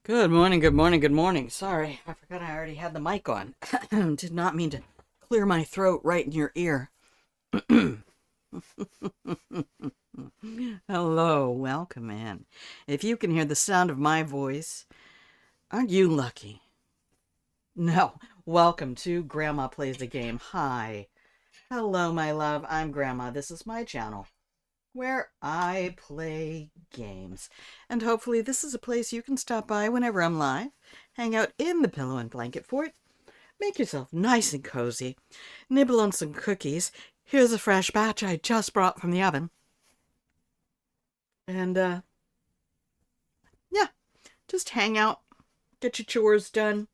Good morning, good morning, good morning. Sorry, I forgot I already had the mic on. Did not mean to clear my throat right in your ear. Hello, welcome in. If you can hear the sound of my voice, aren't you lucky? No, welcome to Grandma Plays the Game. Hi. Hello, my love. I'm Grandma. This is my channel where I play games. And hopefully this is a place you can stop by whenever I'm live, hang out in the pillow and blanket fort, make yourself nice and cozy, nibble on some cookies. Here's a fresh batch I just brought from the oven. And, yeah, just hang out, get your chores done,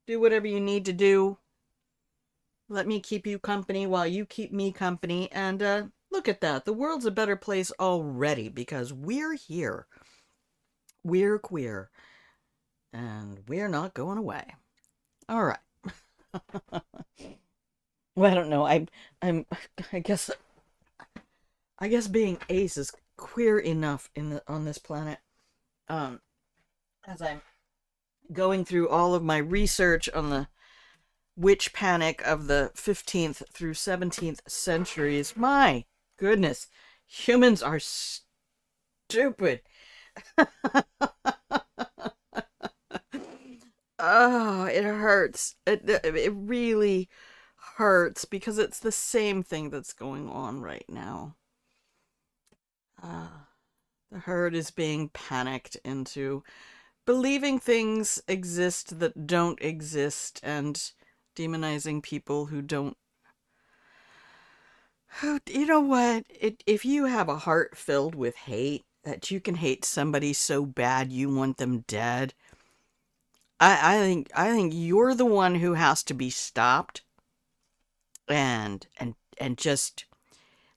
do whatever you need to do. Let me keep you company while you keep me company. And, look at that. The world's a better place already because we're here. We're queer. And we're not going away. All right. Well, I don't know. I'm. I guess. I guess being ace is queer enough on this planet. Um, as I'm going through all of my research on the witch panic of the 15th through 17th centuries. My goodness, humans are stupid. Oh, it hurts. It really hurts because it's the same thing that's going on right now. Uh, the herd is being panicked into believing things exist that don't exist and demonizing people who don't. You know what? If you have a heart filled with hate, that you can hate somebody so bad you want them dead, I think you're the one who has to be stopped and just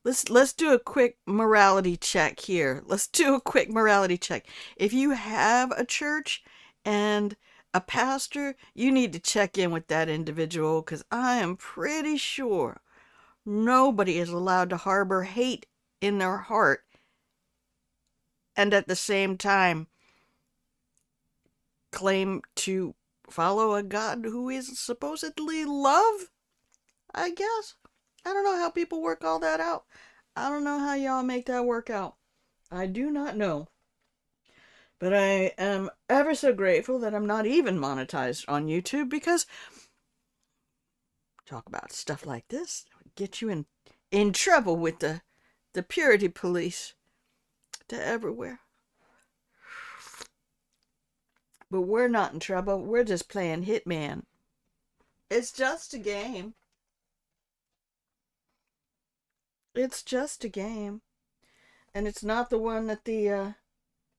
let's do a quick morality check here. Let's do a quick morality check. If you have a church and a pastor, you need to check in with that individual because I am pretty sure nobody is allowed to harbor hate in their heart and at the same time claim to follow a God who is supposedly love, I guess. I don't know how people work all that out. I don't know how y'all make that work out. I do not know. But I am ever so grateful that I'm not even monetized on YouTube because talk about stuff like this would get you in trouble with the purity police to everywhere. But we're not in trouble. We're just playing Hitman. It's just a game. It's just a game. And it's not the one that the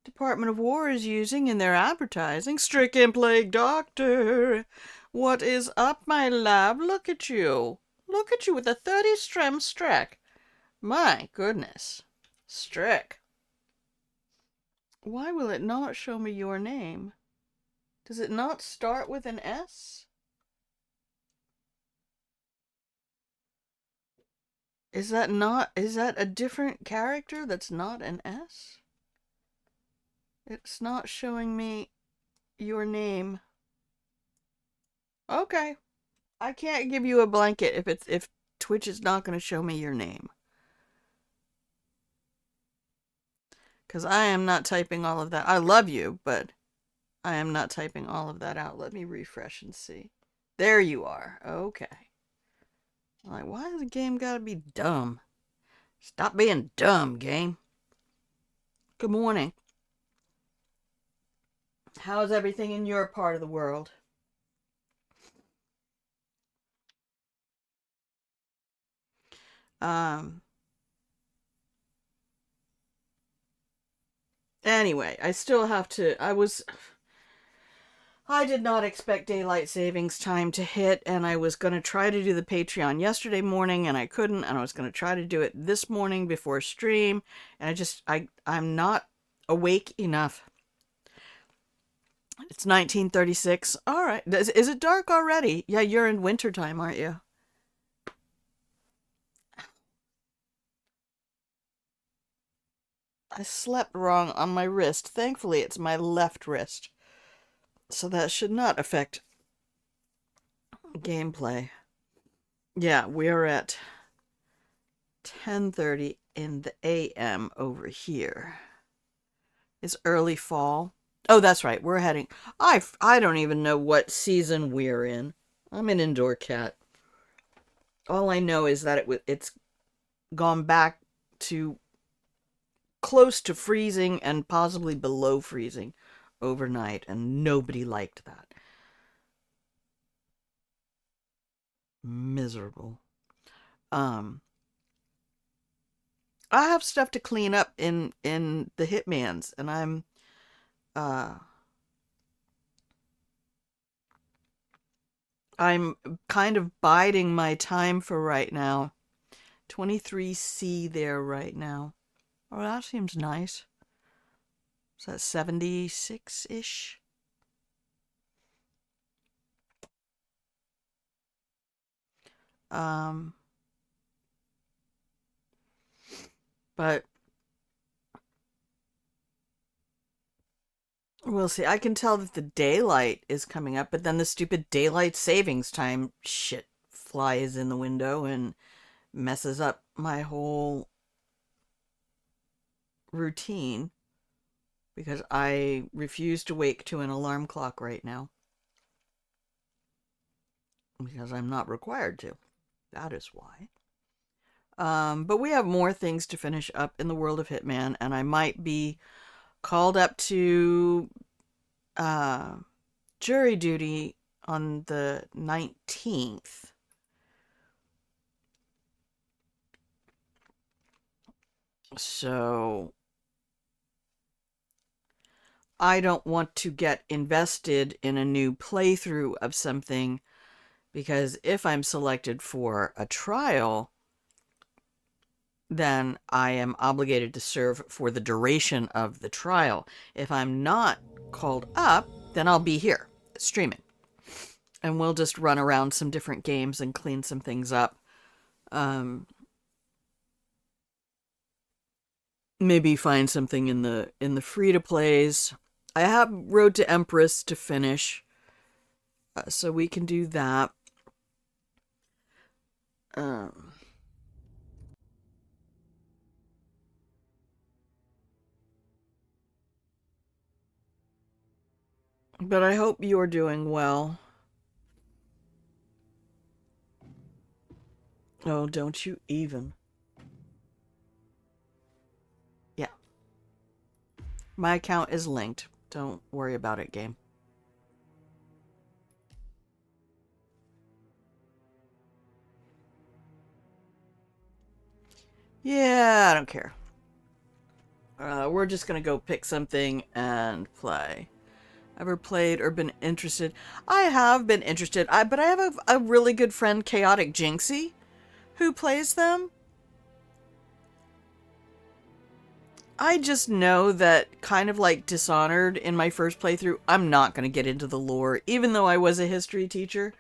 Department of War is using in their advertising. Stricken Plague Doctor. What is up, my love? Look at you. Look at you with a 30 strem Strick. My goodness. Strick. Why will it not show me your name? Does it not start with an S? Is that a different character that's not an S? It's not showing me your name. Okay. I can't give you a blanket if Twitch is not going to show me your name. Cuz I am not typing all of that. I love you, but I am not typing all of that out. Let me refresh and see. There you are. Okay. Like, why has the game got to be dumb? Stop being dumb, game. Good morning. How's everything in your part of the world? Um anyway, I still have to I did not expect daylight savings time to hit, and I was going to try to do the Patreon yesterday morning, and I couldn't, and I was going to try to do it this morning before stream, and I'm not awake enough. It's 1936. All right. Is it dark already? Yeah, you're in wintertime, aren't you? I slept wrong on my wrist. Thankfully, it's my left wrist. So that should not affect gameplay. Yeah, we're at 10:30 in the AM over here. It's early fall. Oh, that's right. We're heading. I don't even know what season we're in. I'm an indoor cat. All I know is that it's gone back to close to freezing and possibly below freezing overnight, and nobody liked that. Miserable. Um, I have stuff to clean up in the Hitmans, and uh I'm kind of biding my time for right now. 23C there right now. Oh, that seems nice. Is that 76-ish? Um, but we'll see. I can tell that the daylight is coming up, but then the stupid daylight savings time shit flies in the window and messes up my whole routine because I refuse to wake to an alarm clock right now because I'm not required to. That is why. But we have more things to finish up in the world of Hitman, and I might be called up to uh, jury duty on the 19th. So I don't want to get invested in a new playthrough of something because if I'm selected for a trial, then I am obligated to serve for the duration of the trial. If I'm not called up, then I'll be here streaming. And we'll just run around some different games and clean some things up. Maybe find something in the free to plays. I have Road to Empress to finish, so we can do that. Um, but I hope you're doing well. Oh, don't you even. Yeah. My account is linked. Don't worry about it, game. Yeah, I don't care. We're just gonna go pick something and play. Ever played or been interested? I have been interested, but I have a really good friend, Chaotic Jinxie, who plays them. I just know that kind of like Dishonored in my first playthrough, I'm not going to get into the lore, even though I was a history teacher.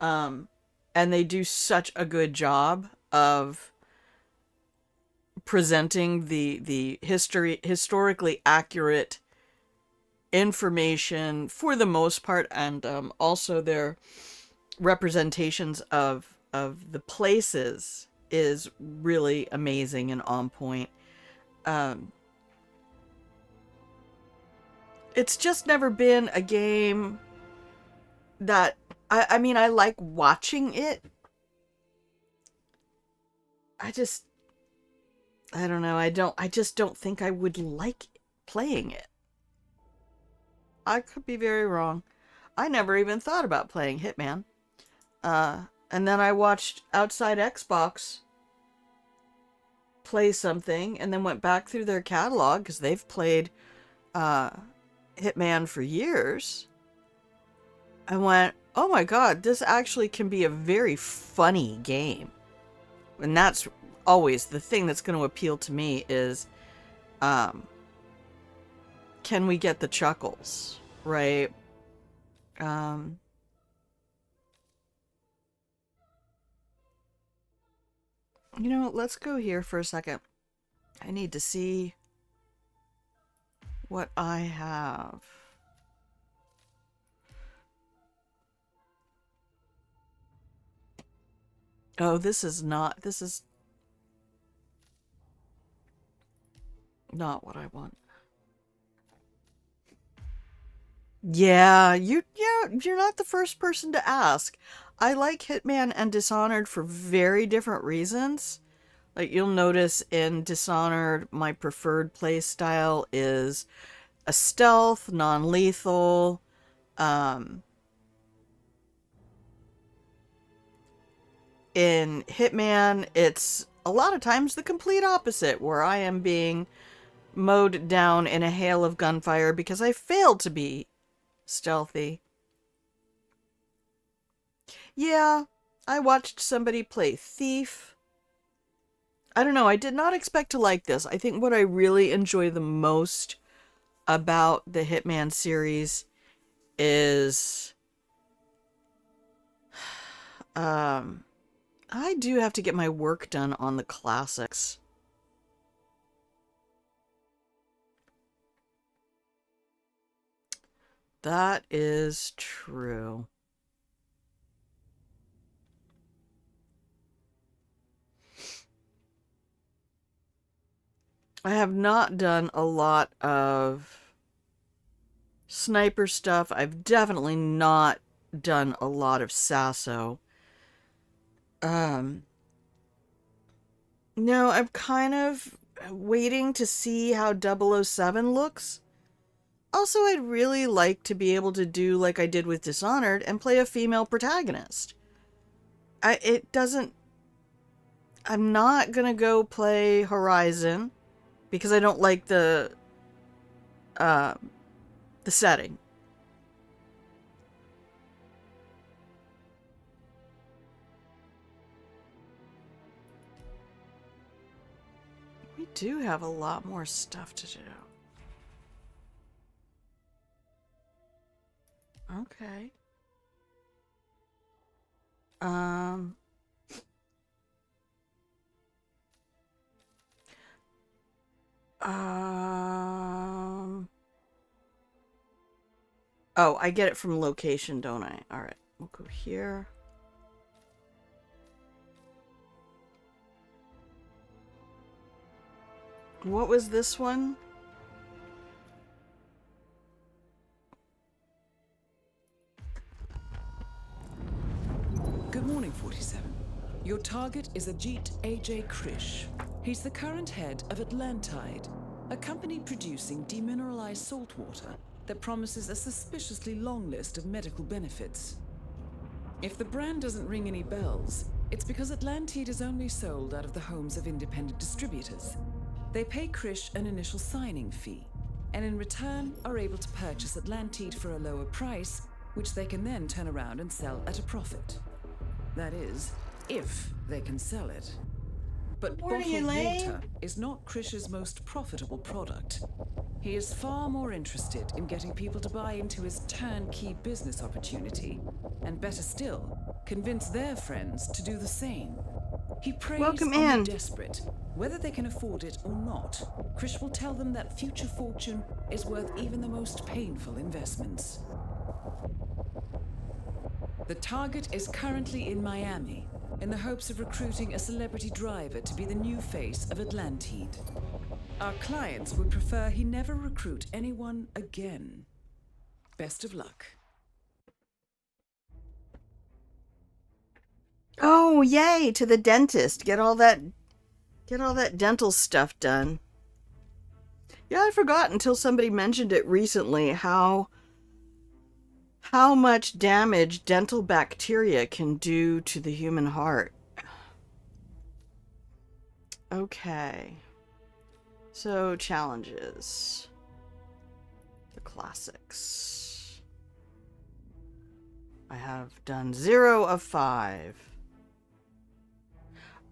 Um, and they do such a good job of presenting the historically accurate information for the most part, and also their representations of the places is really amazing and on point. Um, it's just never been a game that I mean, I like watching it. I just I don't know. I just don't think I would like playing it. I could be very wrong. I never even thought about playing Hitman. And then I watched Outside Xbox play something and then went back through their catalog because they've played uh Hitman for years. I went, "Oh my god, this actually can be a very funny game." And that's always the thing that's going to appeal to me is um can we get the chuckles, right? um you know, let's go here for a second. I need to see what I have. Oh, this is not what I want. Yeah, you're not the first person to ask. I like Hitman and Dishonored for very different reasons. Like, you'll notice in Dishonored, my preferred play style is a stealth, non-lethal. In Hitman, it's a lot of times the complete opposite, where I am being mowed down in a hail of gunfire because I failed to be stealthy. Yeah, I watched somebody play Thief. I don't know, I did not expect to like this. I think what I really enjoy the most about the Hitman series is I do have to get my work done on the classics. That is true. I have not done a lot of sniper stuff. I've definitely not done a lot of Sasso. No, I'm kind of waiting to see how 007 looks. Also, I'd really like to be able to do like I did with Dishonored and play a female protagonist. I'm not gonna go play Horizon because I don't like the setting. We do have a lot more stuff to do. Okay. Oh, I get it from location, don't I? All right, we'll go here. What was this one? Good morning, 47. Your target is Ajit A.J. Krish. He's the current head of Atlantide, a company producing demineralized salt water that promises a suspiciously long list of medical benefits. If the brand doesn't ring any bells, it's because Atlantide is only sold out of the homes of independent distributors. They pay Krish an initial signing fee, and in return are able to purchase Atlantide for a lower price, which they can then turn around and sell at a profit. That is, if they can sell it. But bottled water is not Krish's most profitable product. He is far more interested in getting people to buy into his turnkey business opportunity, and better still, convince their friends to do the same. He preys on the desperate. Whether they can afford it or not, Krish will tell them that future fortune is worth even the most painful investments. The target is currently in Miami, in the hopes of recruiting a celebrity driver to be the new face of Atlantide. Our clients would prefer he never recruit anyone again. Best of luck. Oh, yay, to the dentist. Get all that dental stuff done. Yeah, I forgot until somebody mentioned it recently how much damage dental bacteria can do to the human heart. Okay. So, challenges. The classics. I have done 0 of 5.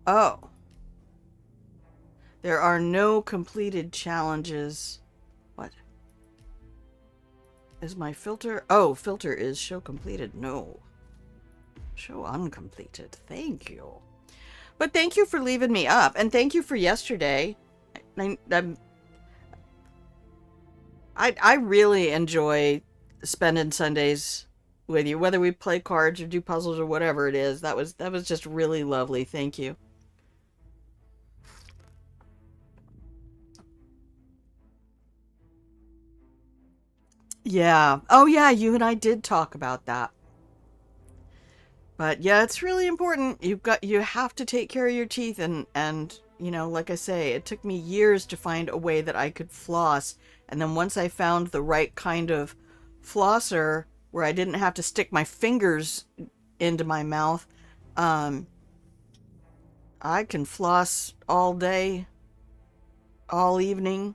Oh. There are no completed challenges. What? Is my filter? Oh, filter is show completed. No. Show uncompleted. Thank you. But thank you for leaving me up. And thank you for yesterday. I really enjoy spending Sundays with you, whether we play cards or do puzzles or whatever it is. That was just really lovely. Thank you. Yeah. Oh yeah, you and I did talk about that. But yeah, it's really important. You have to take care of your teeth, and like I say, it took me years to find a way that I could floss. And then once I found the right kind of flosser where I didn't have to stick my fingers into my mouth, um I can floss all day, all evening.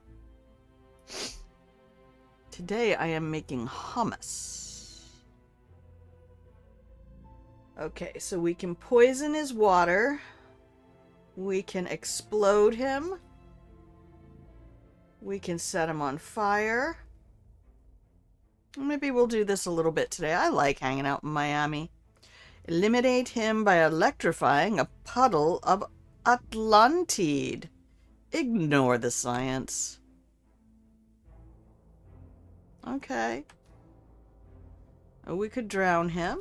Today I am making hummus. Okay, so we can poison his water. We can explode him. We can set him on fire. Maybe we'll do this a little bit today. I like hanging out in Miami. Eliminate him by electrifying a puddle of Atlantide. Ignore the science. Okay. Oh, we could drown him.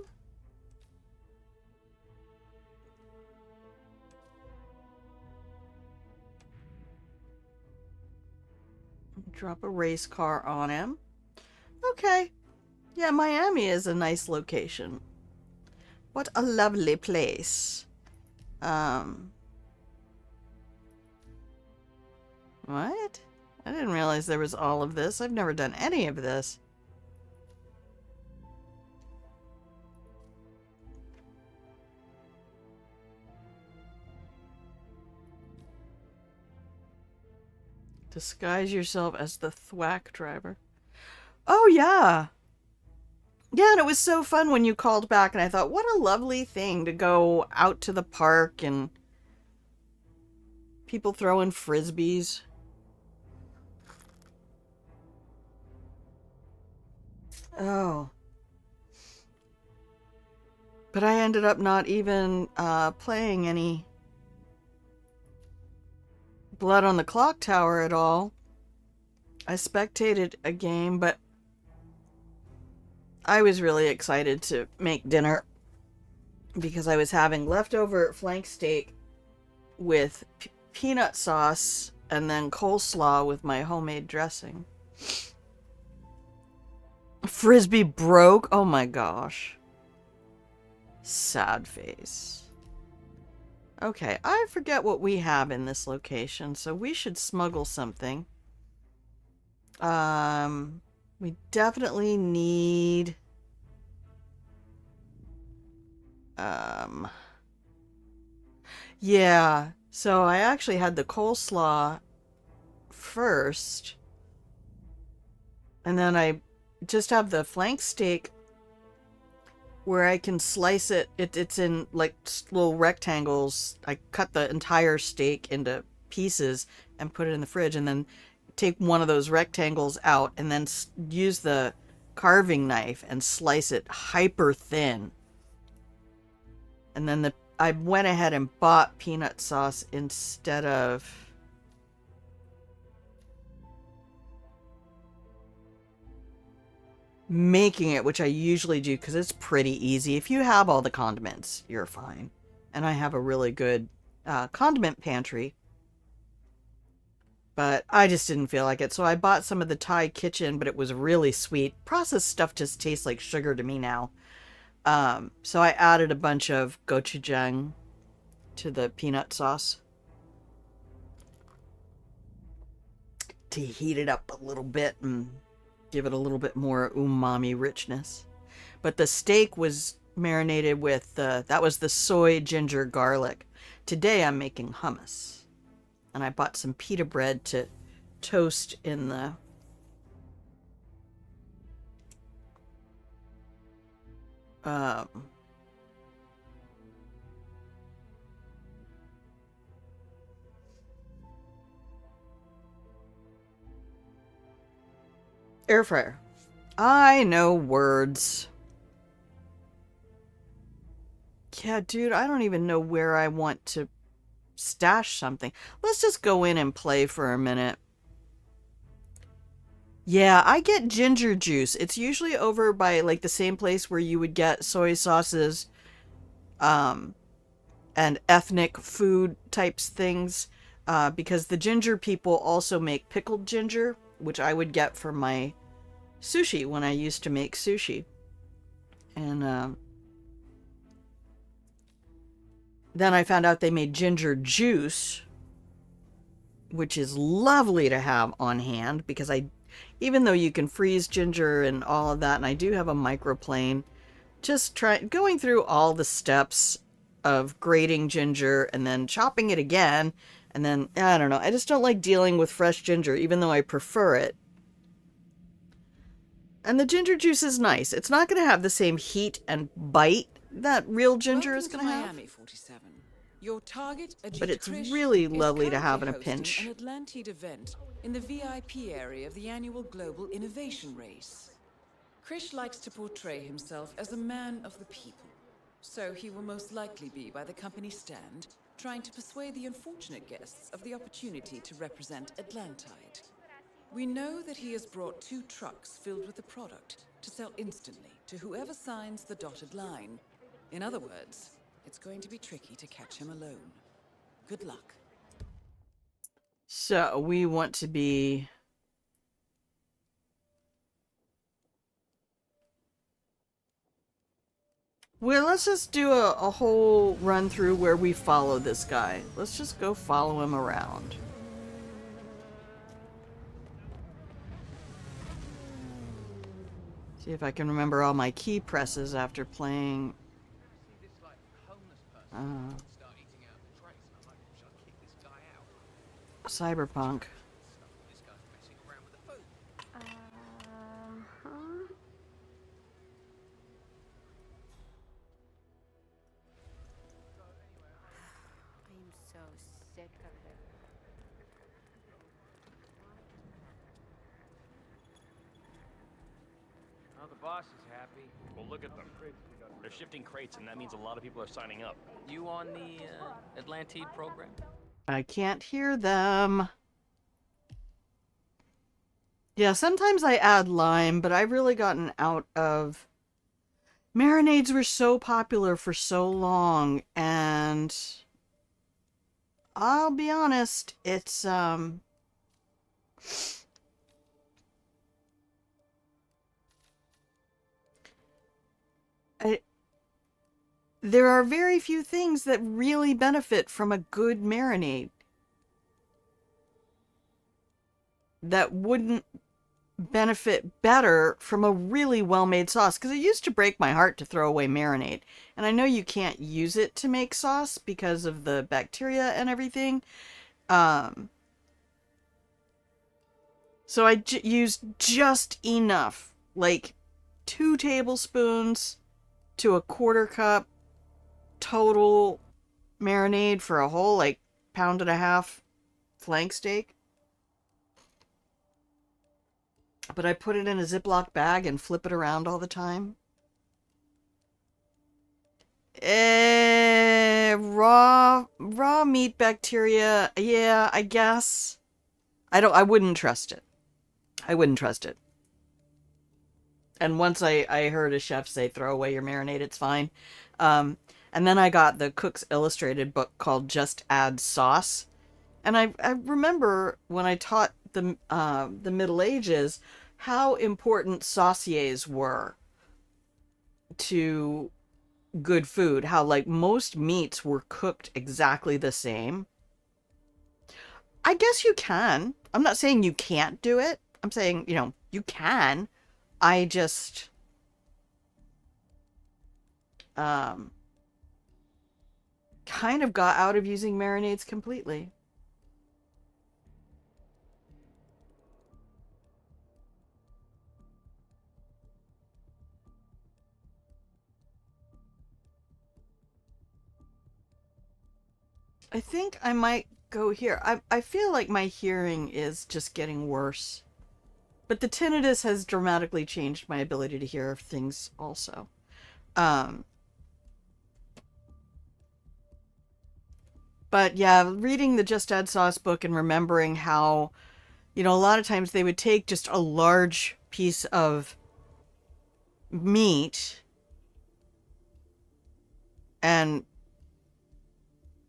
Drop a race car on him. Okay. Yeah, Miami is a nice location. What a lovely place. What? I didn't realize there was all of this. I've never done any of this. Disguise yourself as the thwack driver. Oh, yeah. Yeah, and it was so fun when you called back, and I thought, what a lovely thing to go out to the park and people throwing frisbees. Oh. But I ended up not even playing any Blood on the Clock Tower at all. I spectated a game, but I was really excited to make dinner because I was having leftover flank steak with peanut sauce and then coleslaw with my homemade dressing. Frisbee broke. Oh my gosh. Sad face. Okay, I forget what we have in this location, so we should smuggle something. We definitely need yeah, so I actually had the coleslaw first, and then I just have the flank steak where I can slice it. It's in like little rectangles. I cut the entire steak into pieces and put it in the fridge, and then take one of those rectangles out and then use the carving knife and slice it hyper thin. And then I went ahead and bought peanut sauce instead of making it, which I usually do because it's pretty easy. If you have all the condiments, you're fine. And I have a really good condiment pantry. But I just didn't feel like it. So I bought some of the Thai kitchen, but it was really sweet. Processed stuff just tastes like sugar to me now. So I added a bunch of gochujang to the peanut sauce to heat it up a little bit and give it a little bit more umami richness. But the steak was marinated with that was the soy, ginger, garlic. Today I'm making hummus. And I bought some pita bread to toast in the air fryer. I know words. Yeah, dude, I don't even know where I want to stash something. Let's just go in and play for a minute. Yeah, I get ginger juice. It's usually over by like the same place where you would get soy sauces, um, and ethnic food types things, because the ginger people also make pickled ginger, which I would get for my sushi when I used to make sushi. And then I found out they made ginger juice, which is lovely to have on hand because even though you can freeze ginger and all of that, and I do have a microplane, just going through all the steps of grating ginger and then chopping it again, and then I don't know. I just don't like dealing with fresh ginger, even though I prefer it. And the ginger juice is nice. It's not going to have the same heat and bite that real ginger Welcome is going to to have, Miami 47. Your target, but Ajit it's Krish, really is lovely to have currently in a hosting pinch. an Atlantide event in the VIP area of the annual Global Innovation Race. Krish likes to portray himself as a man of the people, so he will most likely be by the company stand, trying to persuade the unfortunate guests of the opportunity to represent Atlantide. We know that he has brought 2 trucks filled with the product to sell instantly to whoever signs the dotted line. In other words, it's going to be tricky to catch him alone. Good luck. So we want to be... Well, let's just do a whole run through where we follow this guy. Let's just go follow him around. See if I can remember all my key presses after playing Cyberpunk. I'm so sick of it. Well, the boss is happy. Well, look at them. They're shifting crates, and that means a lot of people are signing up. You on the Atlantide program? I can't hear them. Yeah, sometimes I add lime, but I've really gotten out of... Marinades were so popular for so long, and I'll be honest, it's there are very few things that really benefit from a good marinade that wouldn't benefit better from a really well-made sauce, because it used to break my heart to throw away marinade, and I know you can't use it to make sauce because of the bacteria and everything, so I used just enough, like 2 tablespoons to a 1/4 cup total marinade for a whole like 1.5 pound flank steak. But I put it in a Ziploc bag and flip it around all the time. Raw meat bacteria. Yeah, I guess. I wouldn't trust it. I wouldn't trust it. And once I heard a chef say, throw away your marinade, it's fine. And then I got the Cook's Illustrated book called Just Add Sauce. And I remember when I taught the Middle Ages how important sauciers were to good food. How like most meats were cooked exactly the same. I guess you can. I'm not saying you can't do it. I'm saying, you can. I just kind of got out of using marinades completely. I think I might go here. I feel like my hearing is just getting worse. But the tinnitus has dramatically changed my ability to hear things also. But yeah, reading the Just Add Sauce book and remembering how You know, a lot of times they would take just a large piece of meat and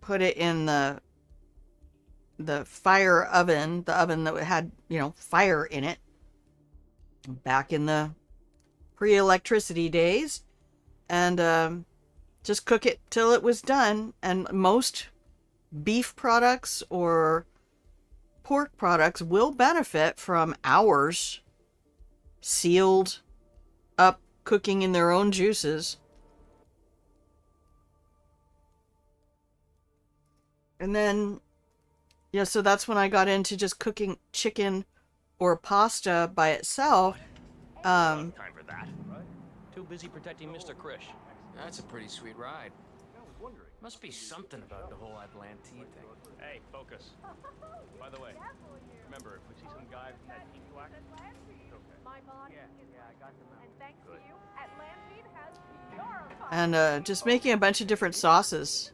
put it in the fire oven, the oven that had, you know, fire in it, back in the pre-electricity days, and just cook it till it was done. And most beef products or pork products will benefit from hours sealed up cooking in their own juices. And then, yeah, so that's when I got into just cooking chicken or pasta by itself. Time for that. Too busy protecting Mr. Krish. That's a pretty sweet ride. Must be something about the whole Atlantide thing. Hey, focus. By the way, remember, if we see some guy from that team quack, My body is and thanks to you, Atlantide has purified. And just making a bunch of different sauces.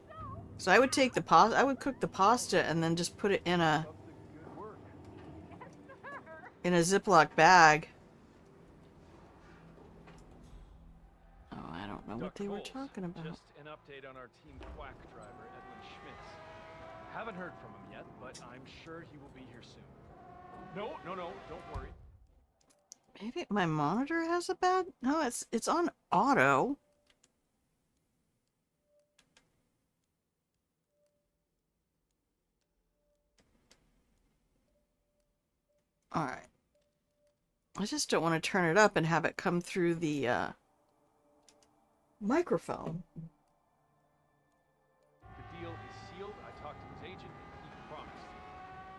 So I would take the pasta, I would cook the pasta and then just put it in a Ziploc bag. Oh, I don't know what they were talking about. Just an update on our team quack driver, Edwin Schmitz. Haven't heard from him yet, but I'm sure he will be here soon. No, don't worry. Maybe my monitor has a bad... No, it's on auto. Alright. I just don't want to turn it up and have it come through the microphone. The deal is sealed. I talked to his agent, and he promised.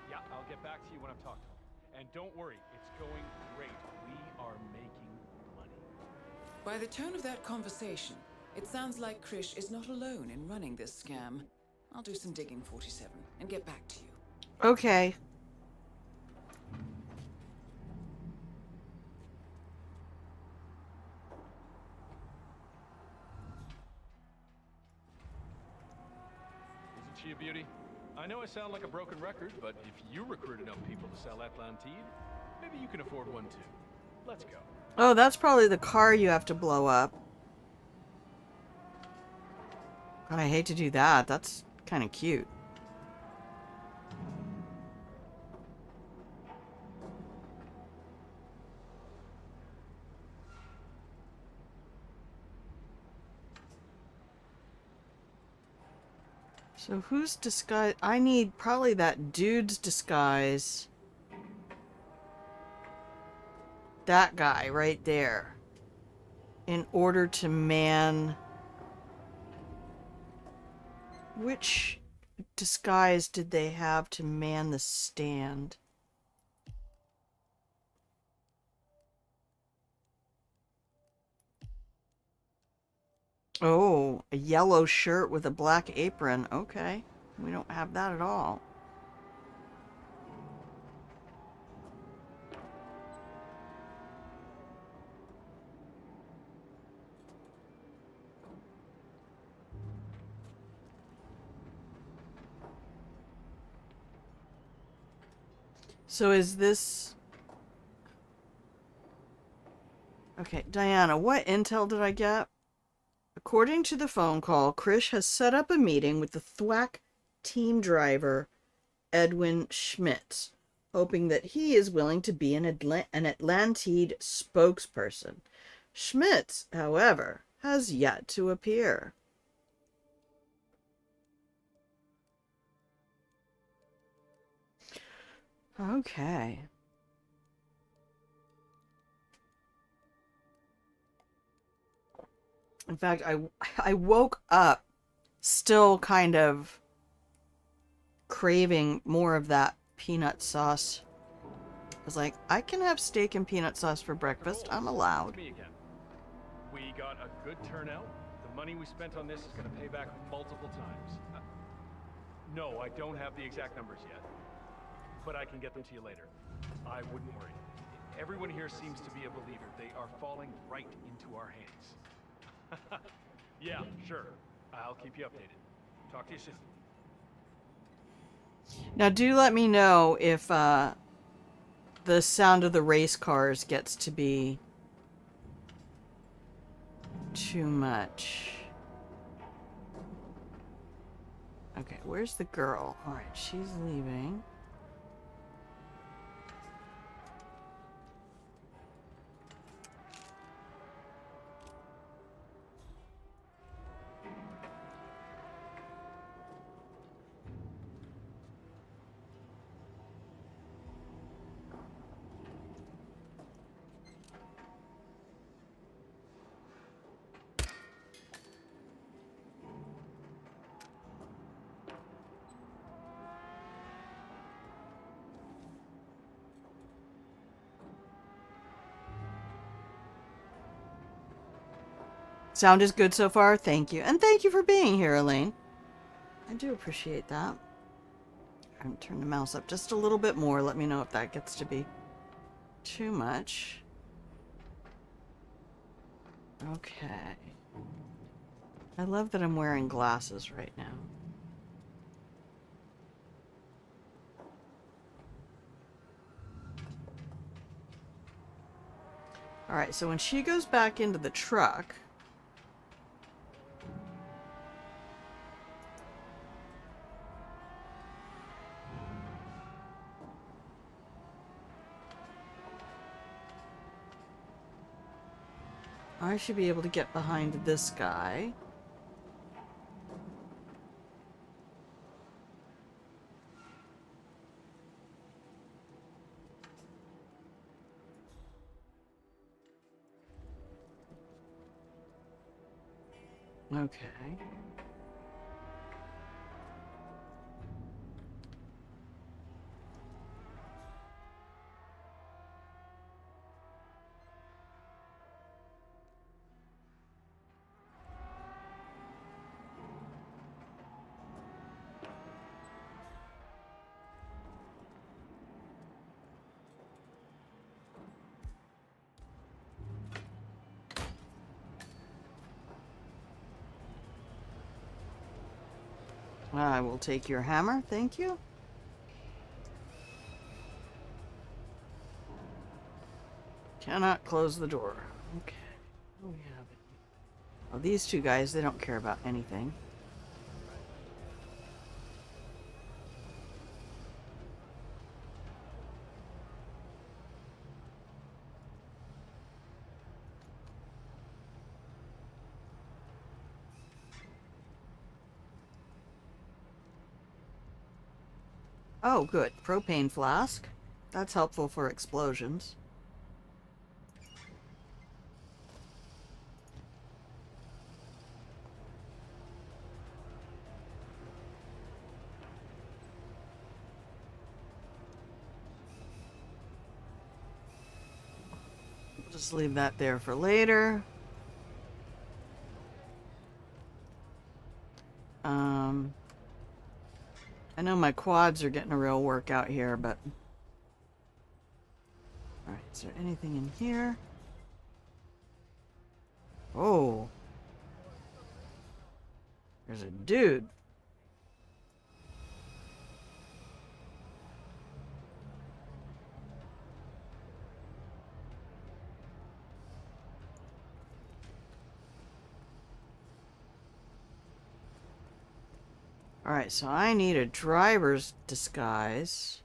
Yeah, I'll get back to you when I've talked to him. And don't worry, it's going great. We are making money. By the tone of that conversation, it sounds like Krish is not alone in running this scam. I'll do some digging, 47, and get back to you. Okay. Isn't she a beauty? I know I sound like a broken record, but if you recruit enough people to sell Atlantide, maybe you can afford one too. Let's go. Oh, that's probably the car you have to blow up. God, I hate to do that. That's kind of cute. So whose disguise? I need probably that dude's disguise. That guy right there. In order to man... Which disguise did they have to man the stand? Oh, a yellow shirt with a black apron. Okay. We don't have that at all. So is this... Okay, Diana, what intel did I get? According to the phone call, Krish has set up a meeting with the thwack team driver, Edwin Schmitz, hoping that he is willing to be an Atlantide spokesperson. Schmitz, however, has yet to appear. Okay. In fact, I woke up still kind of craving more of that peanut sauce. I was like, I can have steak and peanut sauce for breakfast. I'm allowed. Me again. We got a good turnout. The money we spent on this is going to pay back multiple times. No, I don't have the exact numbers yet, but I can get them to you later. I wouldn't worry. Everyone here seems to be a believer. They are falling right into our hands. Yeah, sure. I'll keep you updated. Talk to you soon. Now do let me know if the sound of the race cars gets to be too much. Okay, where's the girl? Alright, she's leaving. Sound is good so far. Thank you. And thank you for being here, Elaine. I do appreciate that. I'm going to turn the mouse up just a little bit more. Let me know if that gets to be too much. Okay. I love that I'm wearing glasses right now. Alright, so when she goes back into the truck... I should be able to get behind this guy. Okay. I will take your hammer, thank you. Cannot close the door. Okay. What do we have? Oh, these two guys, they don't care about anything. Oh, good. Propane flask. That's helpful for explosions. Just leave that there for later. I know my quads are getting a real workout here, but... Alright, is there anything in here? Oh. There's a dude. Alright, so I need a driver's disguise.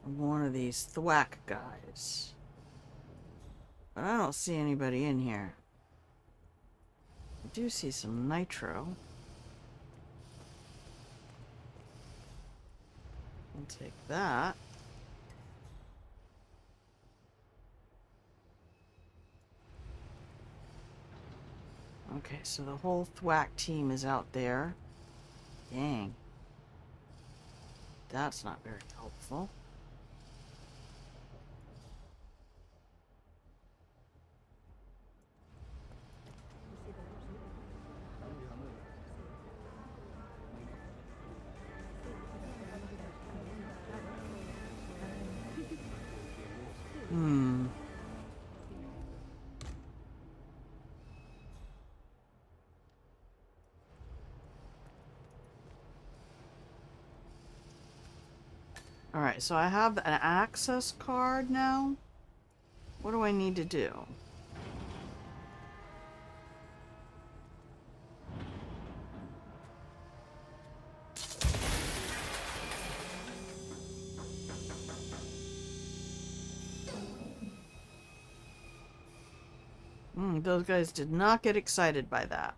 One of these thwack guys. But I don't see anybody in here. I do see some nitro. I'll take that. Okay, so the whole thwack team is out there. Dang. That's not very helpful. Alright, so I have an access card now. What do I need to do? Those guys did not get excited by that.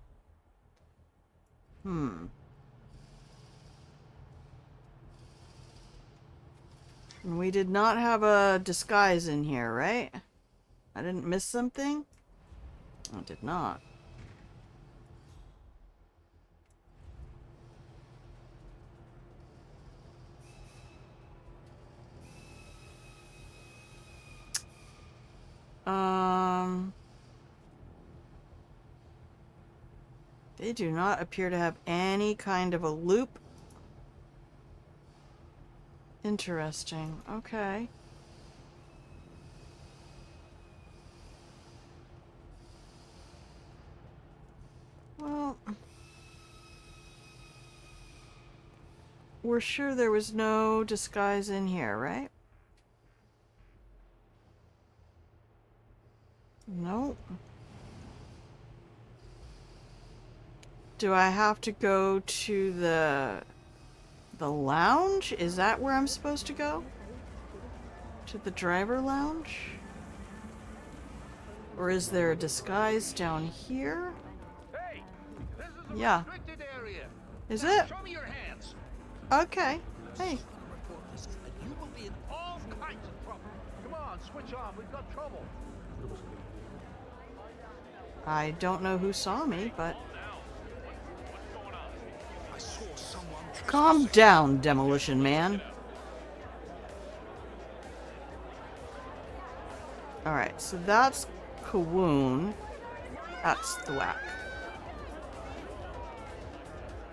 We did not have a disguise in here, right? I didn't miss something? I did not. They do not appear to have any kind of a loop. Interesting. Okay. Well, we're sure there was no disguise in here, right? Nope. Do I have to go to the lounge? Is that where I'm supposed to go? To the driver lounge? Or is there a disguise down here? Hey, this is a Yeah. restricted area. Is Now, it? Show me your hands. Okay. Hey. You will be in all kinds of trouble. Come on, switch on. We've got trouble. I don't know who saw me, but... I saw someone. Calm down, Demolition Man. Alright, so that's Kawoon. That's Thwack.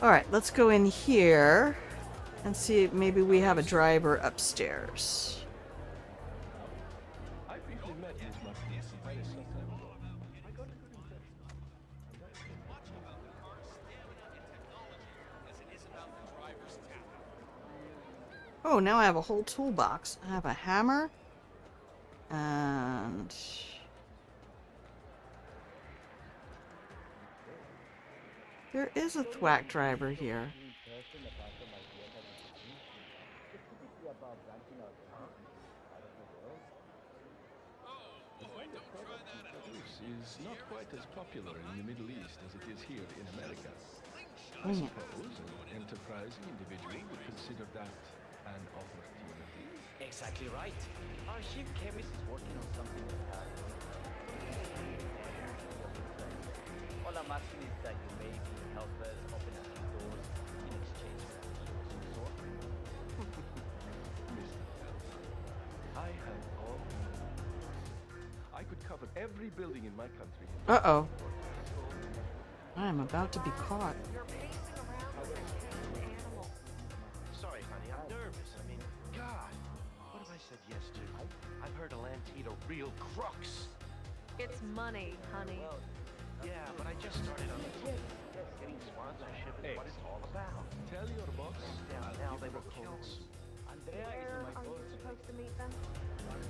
Alright, let's go in here and see if maybe we have a driver upstairs. I briefly met Miss Martinez quite some time ago. I got a good impression. Oh, now I have a whole toolbox. I have a hammer. And... there is a Thwack driver here. Is not quite as popular in the Middle East as it is here in America. I Mm. suppose an enterprising individual would consider that an opportunity. Exactly right. Our chief chemist is working on something like that. All I'm asking is that you maybe help us open a few doors in exchange for a deal of some sort. Mr. I have all. I could cover every building in my country. Uh-oh. I am about to be caught. You're pacing around like a caged animal. Sorry, honey. I'm nervous. I mean, God. What have I said yes to? I've heard Atlanteed a real crux. It's money, honey. Yeah, but I just started on the tip. Getting sponsorship is what it's all about. Tell your boss. Yeah, I'll now give they him were a call killed. soon. Andrea is Where my are you boss. supposed to meet them?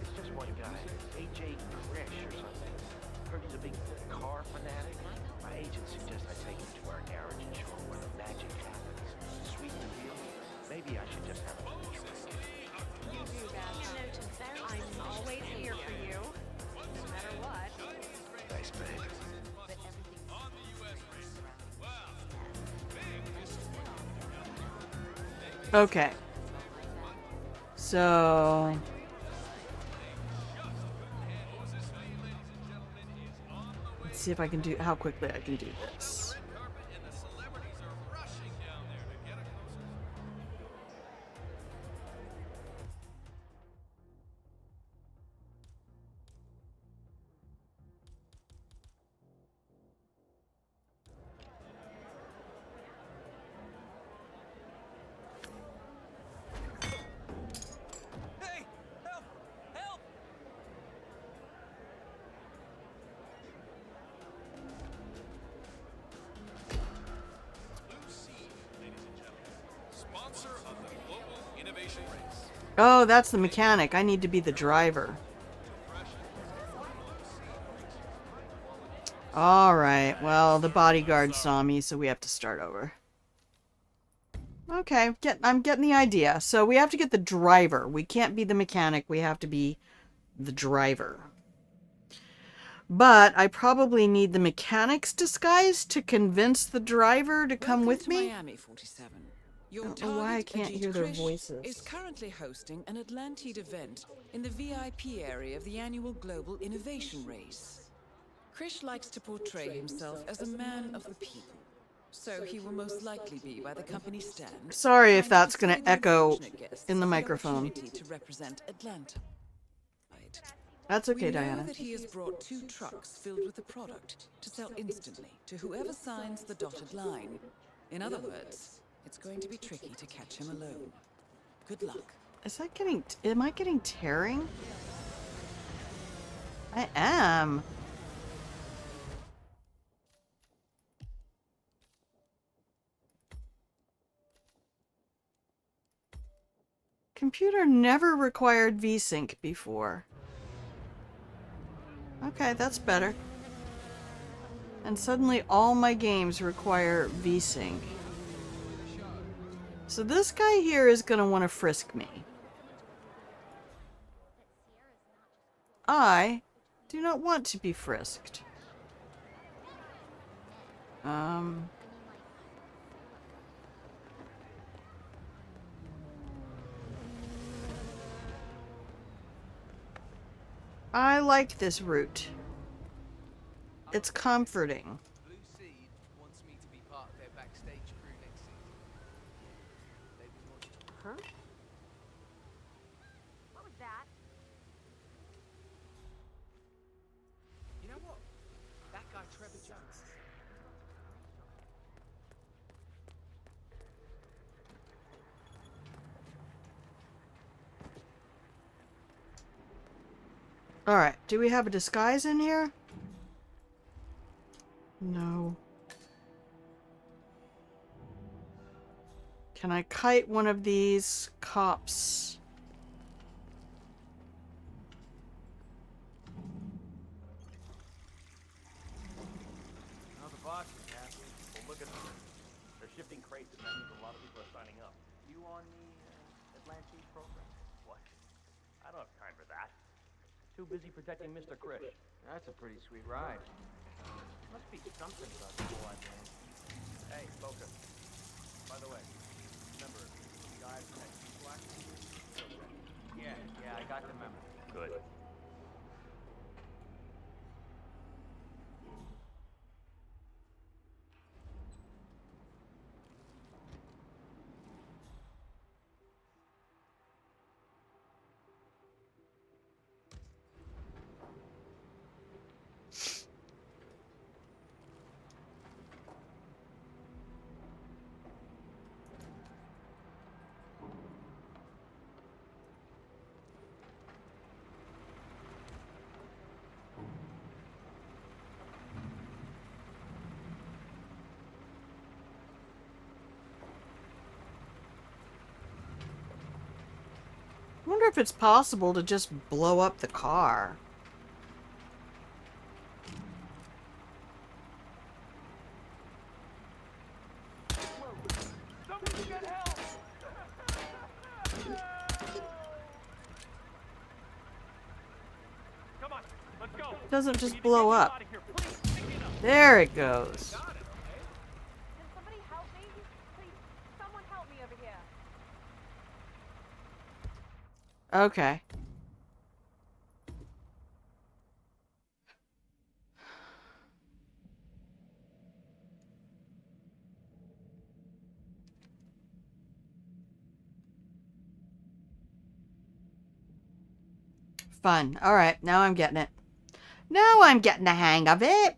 It's just one guy, AJ Krish or something. Heard he's a big car fanatic. My agent suggests I take him to our garage and show him where the magic happens. Sweet the deal. Maybe I should just have a little drink. You do that. I'm always here for you, no matter what. Thanks, babe. But everything's Okay. So... let's see if I can do... how quickly I can do this. Hey! Help! Help! Blue Sea, ladies and gentlemen, sponsor of the Global Innovation Race. Oh, that's the mechanic. I need to be the driver. Alright, well, the bodyguard saw me, so we have to start over. Okay, I'm getting the idea. So we have to get the driver. We can't be the mechanic. We have to be the driver. But I probably need the mechanic's disguise to convince the driver to come with me. Miami 47. Your I don't know why I can't hear their voices. Is currently hosting an Atlantide event in the VIP area of the annual Global Innovation Race. Krish likes to portray himself as a man of the people, so he will most likely be by the company stand. Sorry if that's going to echo in the microphone. To represent Atlanta. That's okay, We know Diana. that he has brought 2 trucks filled with the product to sell instantly to whoever signs the dotted line. In other words, it's going to be tricky to catch him alone. Good luck. Is that getting... Am I getting tearing? I am. Computer never required VSync before. Okay, that's better. And suddenly all my games require VSync. So this guy here is going to want to frisk me. I do not want to be frisked. I like this route. It's comforting. Blue Seed wants me to be part of their backstage crew next season. They've been watching. Huh? What was that? You know what? That guy Trevor Jones. Alright, do we have a disguise in here? No. Can I kite one of these cops? Now the boss is happy. Well, look at them. They're shifting crates, and that means a lot of people are signing up. You on the Atlantide program? What? I don't have time for that. Too busy protecting Mr. Krish. That's a pretty sweet ride. Must be something about the whole Atlantide. Hey, focus. By the way, remember, the guy from that black Yeah, I got the memo. Good. I wonder if it's possible to just blow up the car. Come on, let's go. It doesn't just blow up. There it goes. Can somebody help me? Please, someone help me over here. Okay. Fun. Alright, now I'm getting it. Now I'm getting the hang of it.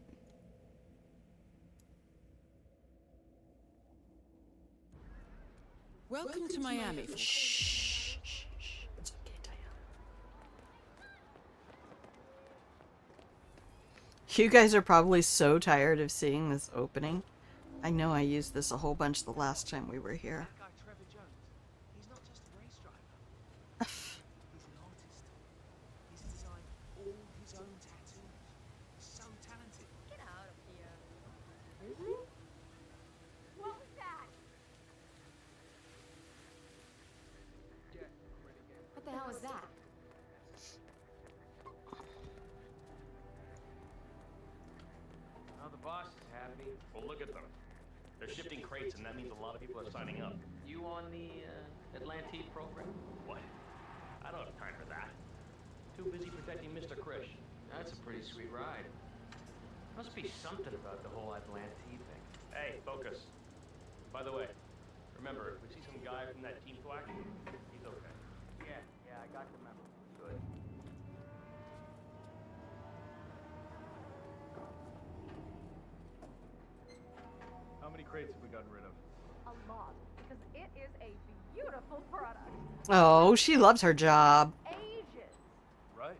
Welcome to Miami. Shh. It's okay, Diana. You guys are probably so tired of seeing this opening. I know I used this a whole bunch the last time we were here. That guy Trevor Jones. He's not just a race driver. that? Now the boss is happy. Well, look at them. They're shifting crates, and that means a lot of people are signing up. You on the Atlantide program? What? I don't have time for that. Too busy protecting Mr. Krish. That's a pretty sweet ride. Must be something about the whole Atlantide thing. Hey, focus. By the way, remember, if we see some guy from that team thwack, he's okay. Yeah, I got the memo. Good. How many crates have we gotten rid of? A lot, because it is a beautiful product. Oh, she loves her job. Ages. Right.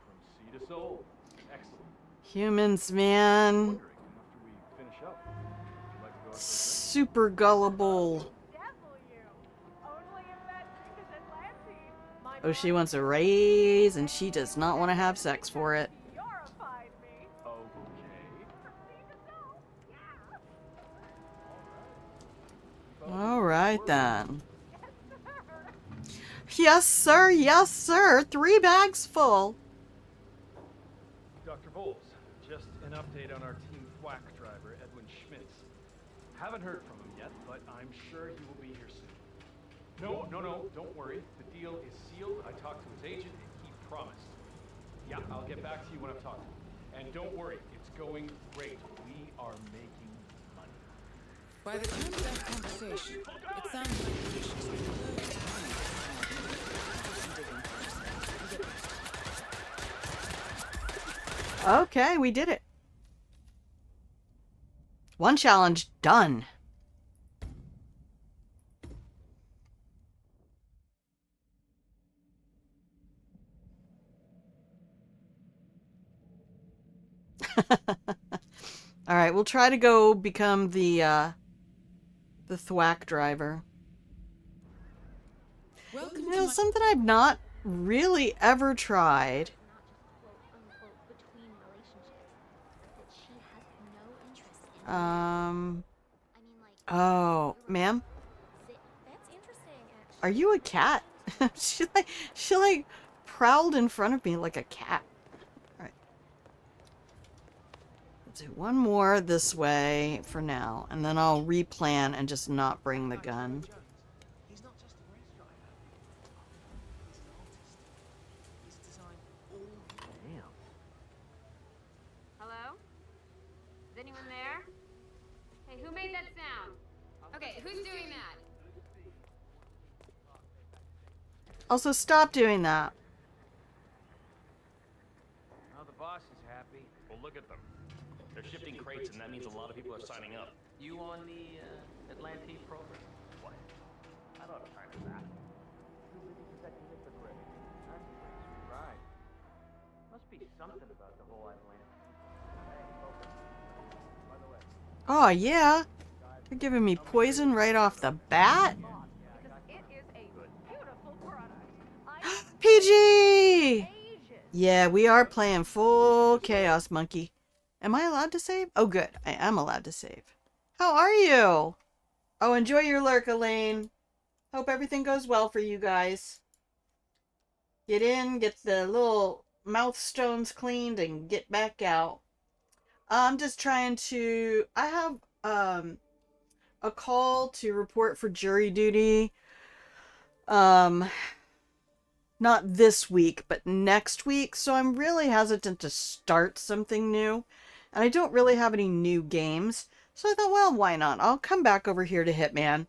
From sea to soul. Excellent. Humans, man. Wondering, after we finish up, would you like to go out for a drink? Super gullible. W. Only if that drink is Atlantide. My Oh, she wants a raise, and she does not want to have sex for it. purified me. Okay. Proceed to go. Yeah. All right, then. Yes, sir. Yes, sir. 3 bags full. Dr. Bowles, just an update on our Team Thwack driver, Edwin Schmitz. Haven't heard from him yet, but I'm sure he will be here soon. No, don't worry. The deal is sealed. I talked to his agent, and he promised. Yeah, I'll get back to you when I've talked to him. And don't worry, it's going great. We are making money. By the time of that conversation, it sounded like Krish was on the verge of running Okay, we did it. 1 challenge done. All right, we'll try to go become the thwack driver. Welcome You to know, my... something I've not really ever tried. Oh, ma'am? That's interesting, actually. Are you a cat? she like prowled in front of me like a cat. All right. Let's do one more this way for now, and then I'll replan and just not bring the gun. He's not just a race driver. He's an artist. He's designed all... Damn. Hello? Is anyone there? Hey, who made that sound? Okay, who's doing that? Also, stop doing that. Now the boss is happy. Well, look at them. They're shifting crates, and that means a lot of people are signing up. You on the Atlantide program? What? I don't have time for that. Too busy protecting Mr. Krish. That's a pretty sweet ride. Must be something about the whole Atlantide. Hey, focus. By the way, Oh, yeah. You're giving me poison right off the bat? Because it is a beautiful product. PG! Ages. Yeah, we are playing full Chaos Monkey. Am I allowed to save? Oh, good. I am allowed to save. How are you? Oh, enjoy your lurk, Elaine. Hope everything goes well for you guys. Get in, get the little mouth stones cleaned, and get back out. I'm just trying to... I have a call to report for jury duty. Not this week, but next week. So I'm really hesitant to start something new. And I don't really have any new games. So I thought, well, why not? I'll come back over here to Hitman.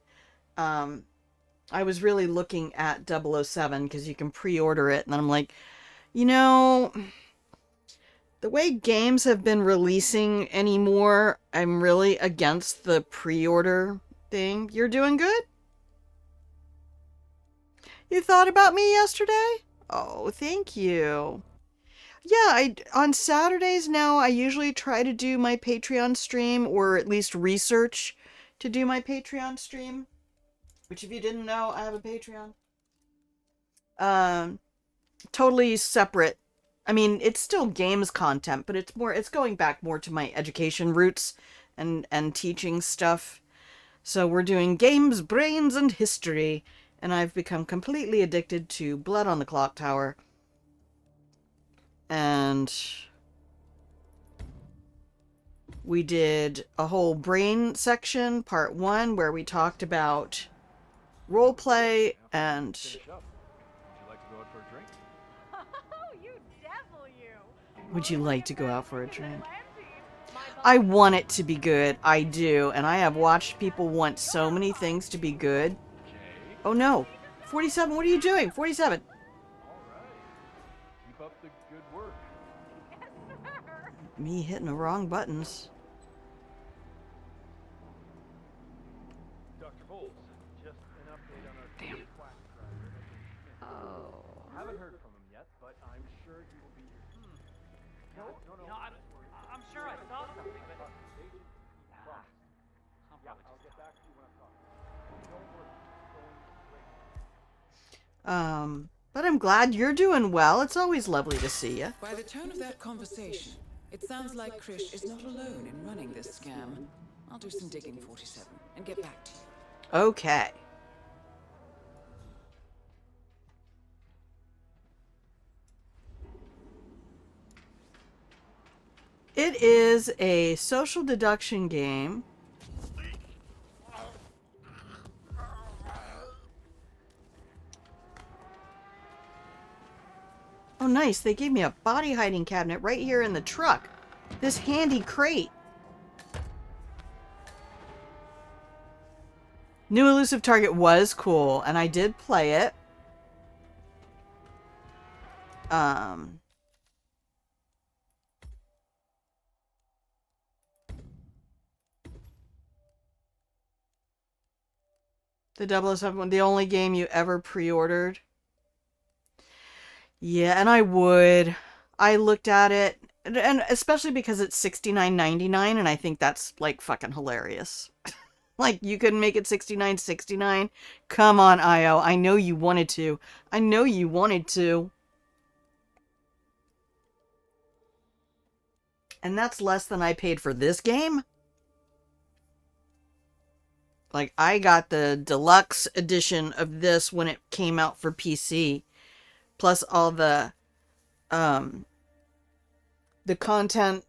I was really looking at 007 because you can pre-order it. And then I'm like, you know, the way games have been releasing anymore, I'm really against the pre-order thing. You're doing good? You thought about me yesterday? Oh, thank you. Yeah, on Saturdays now, I usually try to do my Patreon stream, or at least research to do my Patreon stream. Which, if you didn't know, I have a Patreon. Totally separate. I mean, it's still games content, but it's going back more to my education roots and teaching stuff. So we're doing games, brains, and history. And I've become completely addicted to Blood on the Clock Tower. And we did a whole brain section, part 1, where we talked about roleplay and... Finish up. Would you like to go out for a drink? Oh, you devil, you. Would you like to go out for a drink? My I want it to be good. I do. And I have watched people want so many things to be good. Okay. Oh no. 47, what are you doing? 47. All right. Keep up the good work. Yes, sir. Me hitting the wrong buttons. Dr. Bowles, just an update on our quack driver. Oh. Haven't heard from him yet, but I'm sure he will be here. No. You know, I'm sure I saw something, but... Yeah, I'll get back to you when I'm talking. Don't worry. But I'm glad you're doing well. It's always lovely to see you. By the tone of that conversation, it sounds like Krish is not alone in running this scam. I'll do some digging, 47, and get back to you. Okay. It is a social deduction game. Oh, nice. They gave me a body hiding cabinet right here in the truck. This handy crate. New Elusive Target was cool, and I did play it. The 007 one, the only game you ever pre-ordered. Yeah, and I would. I looked at it, and especially because it's $69.99, and I think that's, like, fucking hilarious. Like, you couldn't make it $69.69? Come on, IO. I know you wanted to. I know you wanted to. And that's less than I paid for this game? Like, I got the deluxe edition of this when it came out for PC. Plus all the content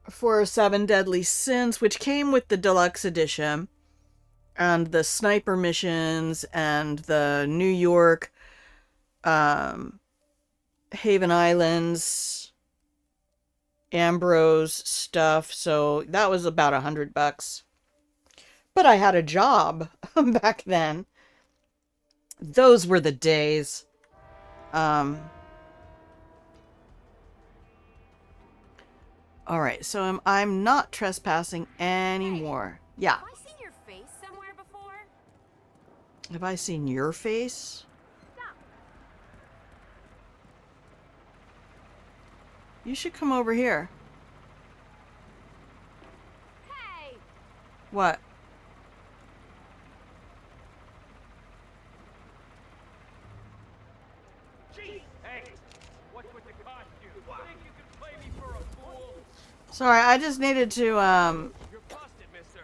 for 7 Deadly Sins, which came with the deluxe edition. And the sniper missions and the New York, Haven Islands, Ambrose stuff. So that was about $100. But I had a job back then. Those were the days. Alright, so I'm not trespassing anymore. Yeah. Have I seen your face somewhere before? Have I seen your face? Stop. You should come over here. Hey. What? Hey, what's with the costume? Think you can play me for a fool? Sorry, I just needed to, You're busted, mister.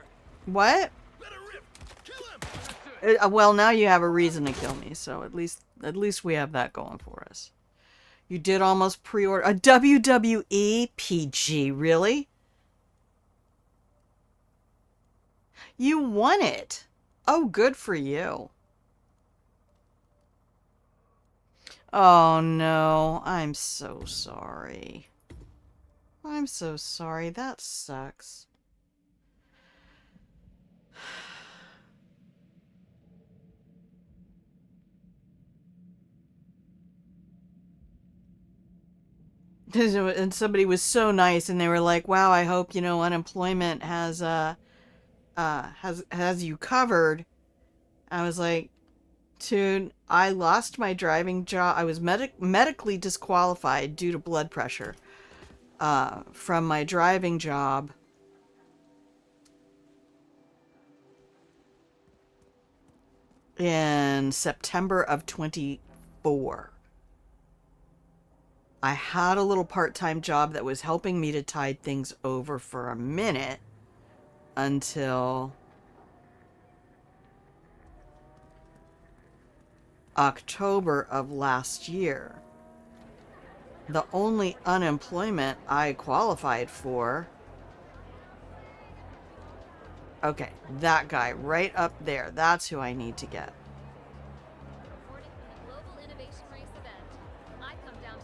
What? Let her rip. Kill him. Well, now you have a reason to kill me, so at least we have that going for us. You did almost pre-order a WWE PG, really? You won it. Oh, good for you. Oh no, I'm so sorry. I'm so sorry. That sucks. And somebody was so nice, and they were like, "Wow, I hope unemployment has you covered." I was like, "Dude, I lost my driving job. I was medically disqualified due to blood pressure from my driving job." In September of 24. I had a little part-time job that was helping me to tide things over for a minute until October of last year. The only unemployment I qualified for... Okay, that guy right up there. That's who I need to get. Reporting from the Global Innovation Race event. I come down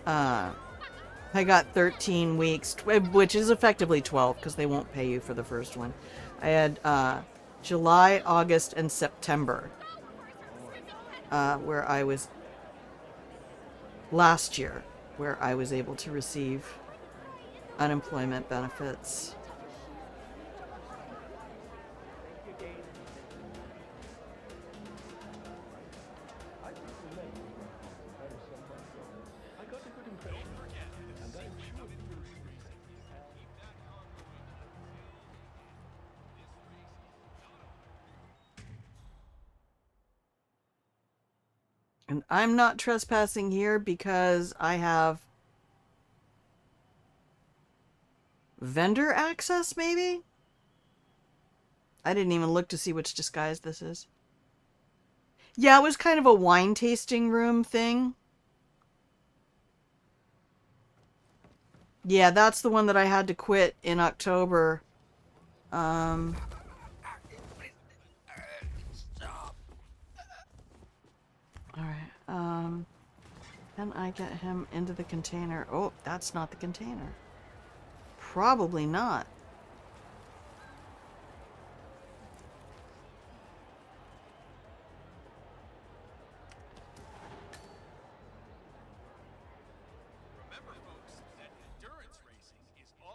to I got 13 weeks, which is effectively 12 because they won't pay you for the first one. I had July, August, and September, where I was last year, where I was able to receive unemployment benefits. And I'm not trespassing here because I have vendor access, maybe? I didn't even look to see which disguise this is. Yeah, it was kind of a wine tasting room thing. Yeah, that's the one that I had to quit in October. Alright, can I get him into the container? Oh, that's not the container. Probably not.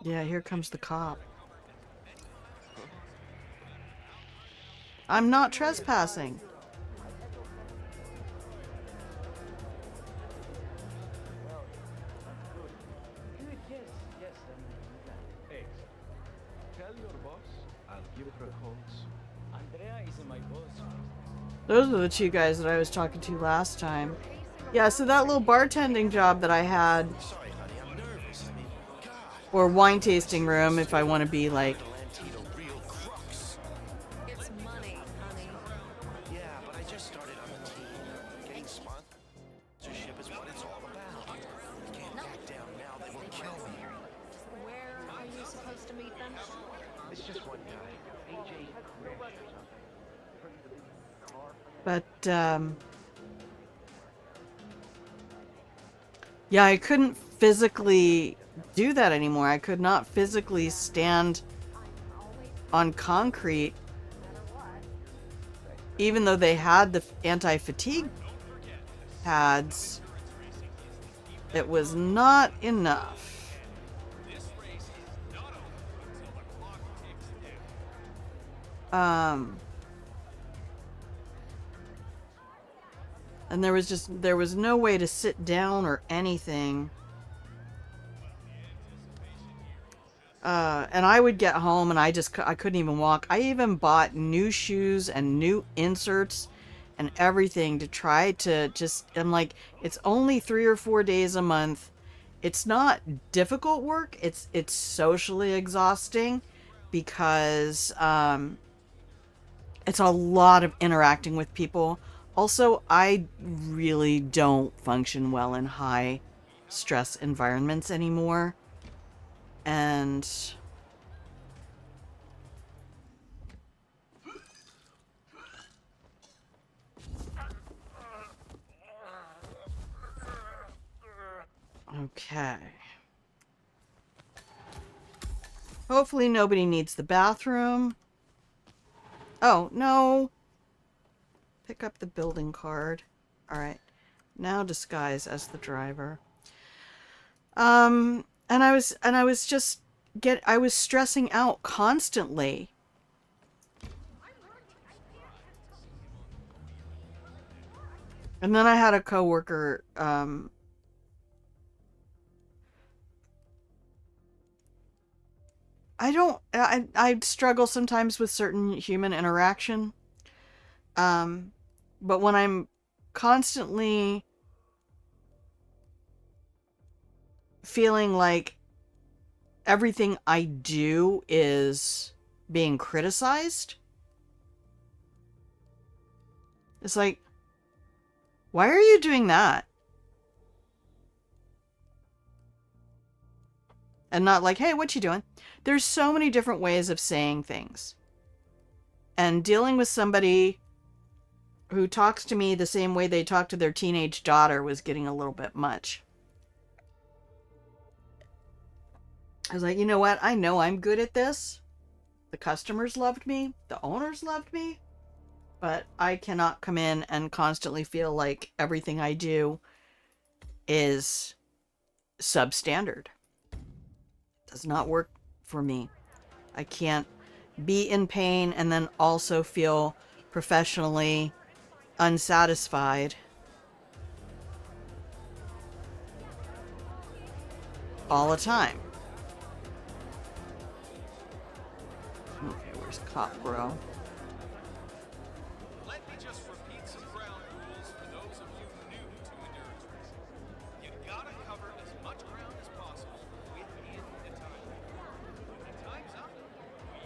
Yeah, here comes the cop. I'm not trespassing. Hey, tell your boss I'll give her a call. Andrea isn't my boss. Those are the two guys that I was talking to last time. Yeah, so that little bartending job that I had, or wine tasting room, if I want to be like... It's money, honey. Yeah, but I just started on the team. Getting sponsorship is what it's all about. I can't back down now, they will kill me. Where are you supposed to meet them? It's just one guy, AJ Crish or something. But, yeah, I couldn't physically do that anymore. I could not physically stand on concrete, even though they had the anti-fatigue pads. It was not enough. And there was no way to sit down or anything. And I would get home and I couldn't even walk. I even bought new shoes and new inserts and everything to try to just, I'm like, it's only 3 or 4 days a month. It's not difficult work. It's socially exhausting because, it's a lot of interacting with people. Also, I really don't function well in high stress environments anymore. And okay. Hopefully nobody needs the bathroom. Oh, no. Pick up the building card. All right. Now disguise as the driver. And I was just I was stressing out constantly. And then I had a coworker, I struggle sometimes with certain human interaction. But when I'm constantly feeling like everything I do is being criticized, It's like, why are you doing that? And not like, hey, what you doing? There's so many different ways of saying things. And dealing with somebody who talks to me the same way they talk to their teenage daughter was getting a little bit much. I was like, you know what? I know I'm good at this. The customers loved me. The owners loved me. But I cannot come in and constantly feel like everything I do is substandard. Does not work for me. I can't be in pain and then also feel professionally unsatisfied all the time. Okay, where's Cop Bro? Let me just repeat some ground rules for those of you new to endurance. You gotta cover as much ground as possible within the time. When the time's up.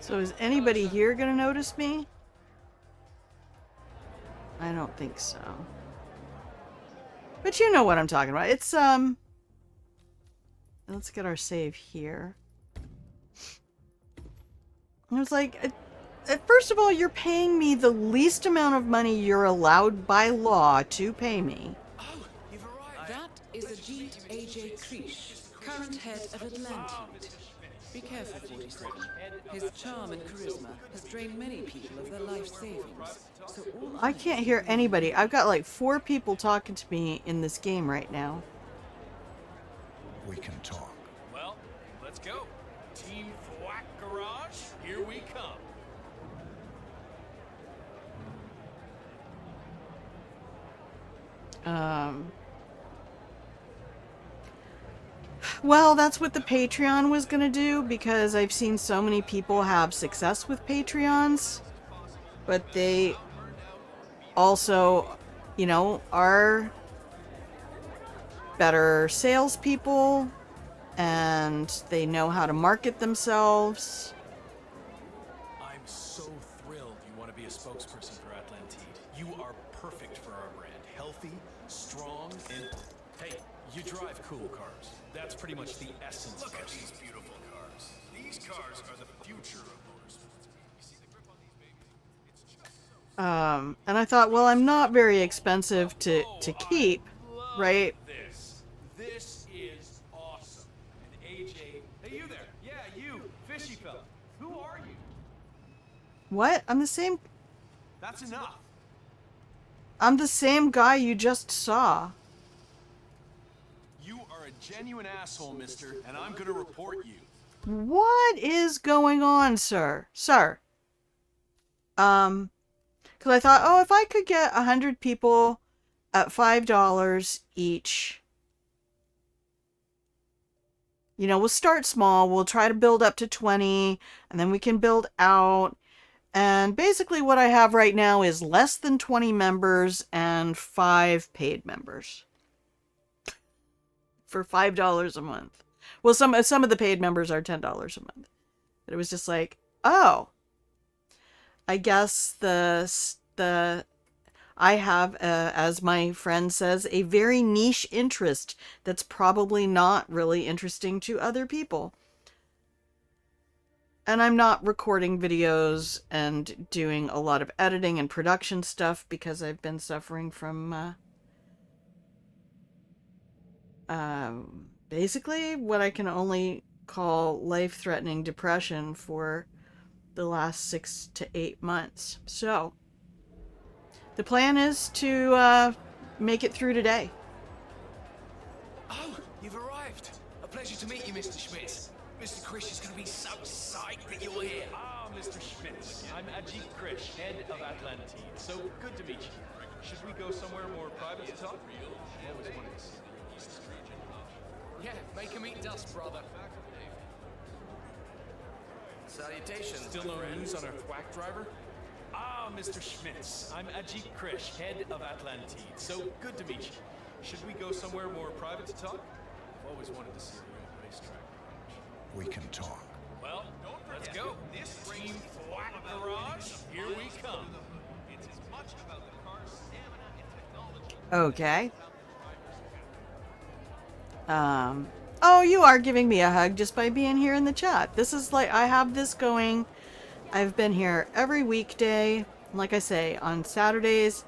So is anybody here gonna notice me? I don't think so. But you know what I'm talking about. It's, let's get our save here. And it's like, first of all, you're paying me the least amount of money you're allowed by law to pay me. That is Ajit A.J. Krish, current head of Atlantide. Be careful, 47. His charm and charisma has drained many people of their life savings. So all I can't hear anybody. I've got like 4 people talking to me in this game right now. We can talk. Well, let's go. Team Thwack Garage, here we come. Well, that's what the Patreon was gonna do, because I've seen so many people have success with Patreons, but they also, you know, are better salespeople and they know how to market themselves. I'm so thrilled you want to be a spokesperson for Atlantide. You are perfect for our brand. Healthy, strong, and hey, you drive cool cars. That's pretty much the essence of our These beautiful cars. These cars are the future of motorsports. You see the grip on these babies? It's just so And I thought, well, I'm not very expensive to keep, right? This is awesome. And AJ, hey you there. Yeah, you, fishy fella. Who are you? What? I'm the same That's enough. guy you just saw. You are a genuine asshole, mister, and I'm gonna report you. What is going on, sir? Sir. Because I thought, oh, if I could get 100 people at $5 each, you know, we'll start small. We'll try to build up to 20, and then we can build out. And basically what I have right now is less than 20 members and 5 paid members. For $5 a month. Well, some of the paid members are $10 a month. But it was just like, oh, I guess I have, as my friend says, a very niche interest that's probably not really interesting to other people. And I'm not recording videos and doing a lot of editing and production stuff because I've been suffering from basically what I can only call life-threatening depression for the last 6 to 8 months. So the plan is to make it through today. Oh, you've arrived. A pleasure to meet you, Mr. Schmitz. Mr. Krish is going to be so psyched that you're here. Ah, Mr. Schmitz. I'm Ajit Krish, head of Atlantide. So good to meet you. Should we go somewhere more private to talk? I always wanted to see the East region. Yeah, make him eat dust, brother. Salutations. Still no news on our thwack driver? Ah, Mr. Schmitz. I'm Ajit Krish, head of Atlantide. So good to meet you. Should we go somewhere more private to talk? I've always wanted to see a real racetrack. We can talk. Well, let's go. Team Thwack Garage, here we come. It's as much about the cars Okay. Oh, you are giving me a hug just by being here in the chat. This is like, I have this going. I've been here every weekday. Like I say, on Saturdays,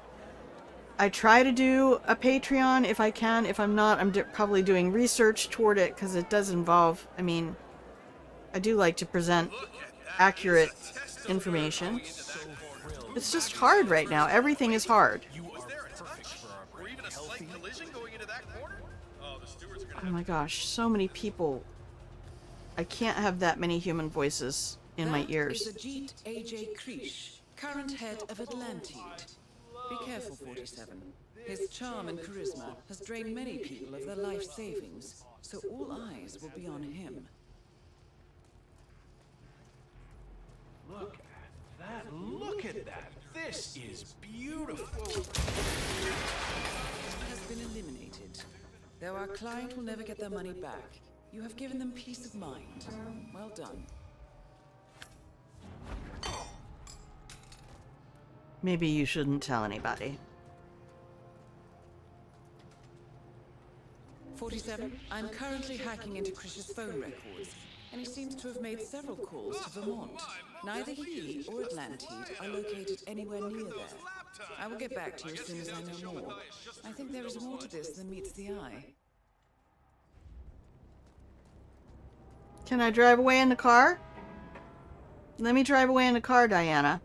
I try to do a Patreon if I can. If I'm not, I'm probably doing research toward it because it does involve, I mean, I do like to present accurate information. It's just hard right now. Everything is hard. Oh my gosh, so many people. I can't have that many human voices in my ears. That is Ajit A.J. Krish, current head of Atlantide. Be careful, 47. His charm and charisma has drained many people of their life savings, so all eyes will be on him. Look at that. Look at that. This is beautiful. Has been eliminated. Though our client will never get their money back, you have given them peace of mind. Well done. Maybe you shouldn't tell anybody. 47, I'm currently hacking into Krish's phone records, and he seems to have made several calls to Vermont. Neither he or Atlantide are located anywhere near there. I will get back to you as soon as I know more. I think there is more to this than meets the eye. Can I drive away in the car? Let me drive away in the car, Diana.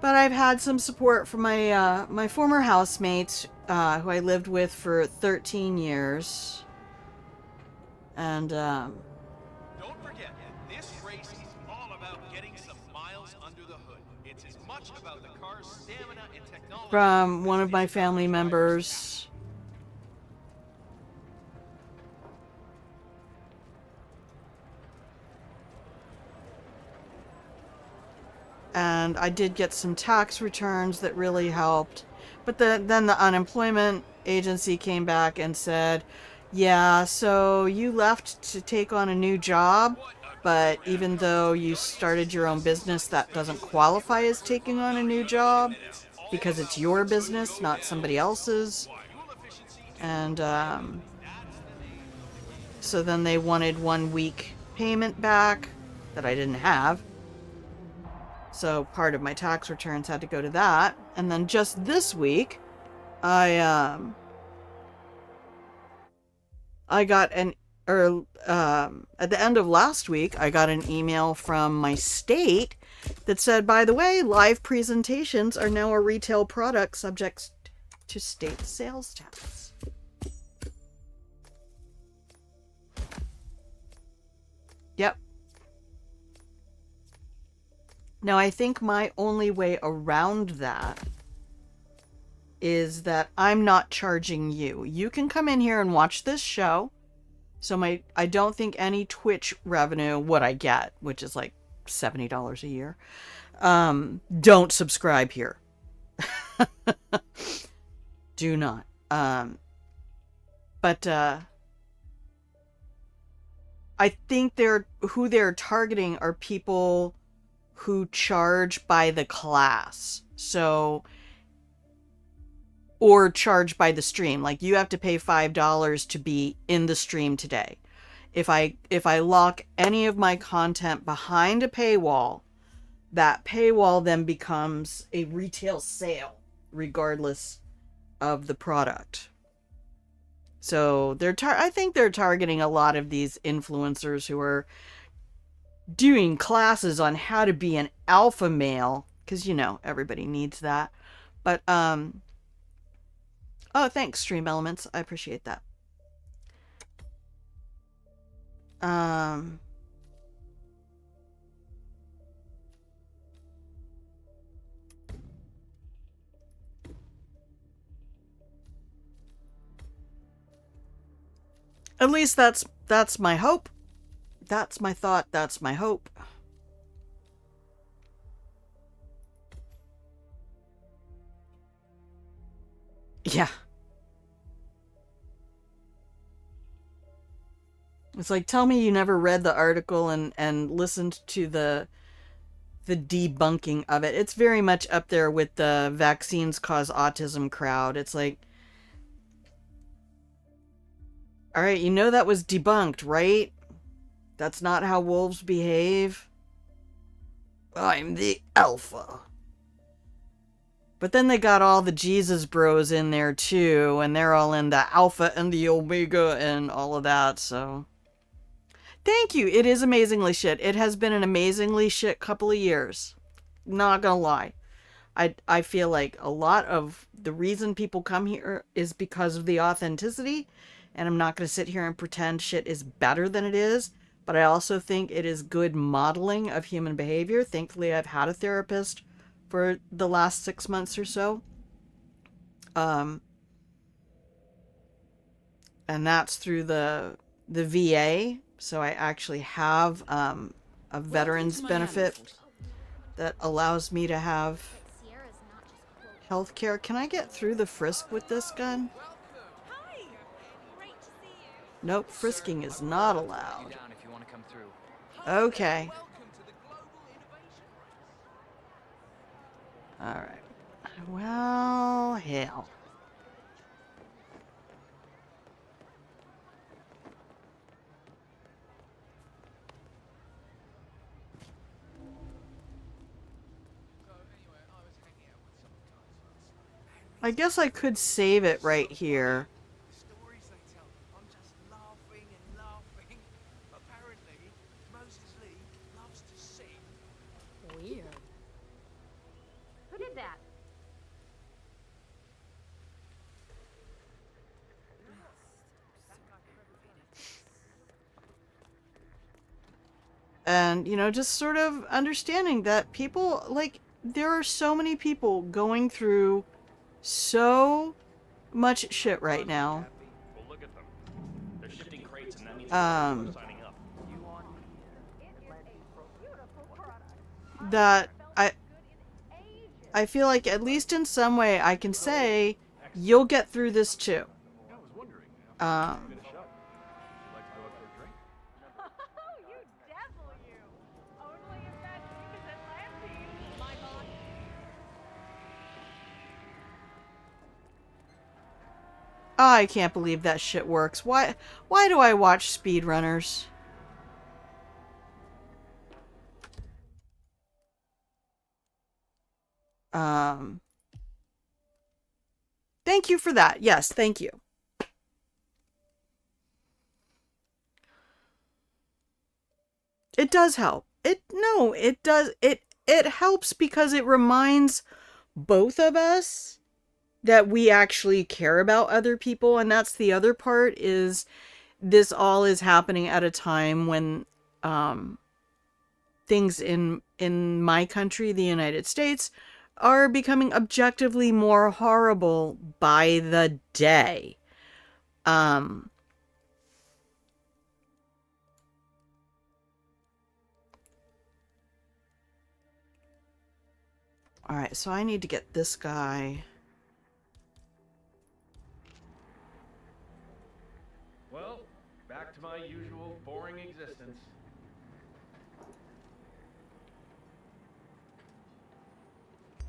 But I've had some support from my my former housemate, who I lived with for 13 years. And Don't forget, this race is all about getting some miles under the hood. It's as much about the car's stamina and technology. from one of my family members. And I did get some tax returns that really helped. But then the unemployment agency came back and said, yeah, so you left to take on a new job, but even though you started your own business, that doesn't qualify as taking on a new job because it's your business, not somebody else's. And so then they wanted 1 week payment back that I didn't have. So part of my tax returns had to go to that. And then just this week, I got at the end of last week, I got an email from my state that said, by the way, live presentations are now a retail product subject to state sales tax. Yep. Now, I think my only way around that is that I'm not charging you. You can come in here and watch this show. So I don't think any Twitch revenue, what I get, which is like $70 a year, don't subscribe here. Do not. But I think who they're targeting are people who charge by the class. So, or charge by the stream. Like, you have to pay $5 to be in the stream today. If I lock any of my content behind a paywall, that paywall then becomes a retail sale, regardless of the product. So I think they're targeting a lot of these influencers who are doing classes on how to be an alpha male, because everybody needs that. But oh, thanks, Stream Elements, I appreciate that. At least that's my hope. That's my thought. That's my hope. Yeah. It's like, tell me you never read the article and listened to the the debunking of it. It's very much up there with the vaccines cause autism crowd. It's like, all right, you know that was debunked, right? That's not how wolves behave. I'm the alpha. But then they got all the Jesus bros in there too, and they're all in the alpha and the omega and all of that, so. Thank you. It is amazingly shit. It has been an amazingly shit couple of years. Not gonna lie. I feel like a lot of the reason people come here is because of the authenticity, and I'm not going to sit here and pretend shit is better than it is, but I also think it is good modeling of human behavior. Thankfully, I've had a therapist for the last 6 months or so. And that's through the VA, so I actually have a veterans benefit that allows me to have healthcare. Can I get through the frisk with this gun? Nope, frisking is not allowed. Okay. Alright. Well, hell. I guess I could save it right here. Stories they tell, I'm just laughing and laughing. Apparently, Moses Lee loves to sing. Weird. Who did that? And, you know, just sort of understanding that people, like, there are so many people going through so much shit right now. Well, look at them. They're shifting crates, and that means Um, people are signing up. that I feel like at least in some way I can say you'll get through this too. I was wondering. Um, Finish up. Would you like to go out for a drink? Oh, you devil, you! Only if that cheap as Atlantis, my boss. I can't believe that shit works. Why do I watch speedrunners? Thank you for that. Yes, thank you. It does help. It does. It helps because it reminds both of us that we actually care about other people, and that's the other part is this all is happening at a time when things in my country, the United States, are becoming objectively more horrible by the day. Alright, so I need to get this guy. Well, back to my usual boring existence.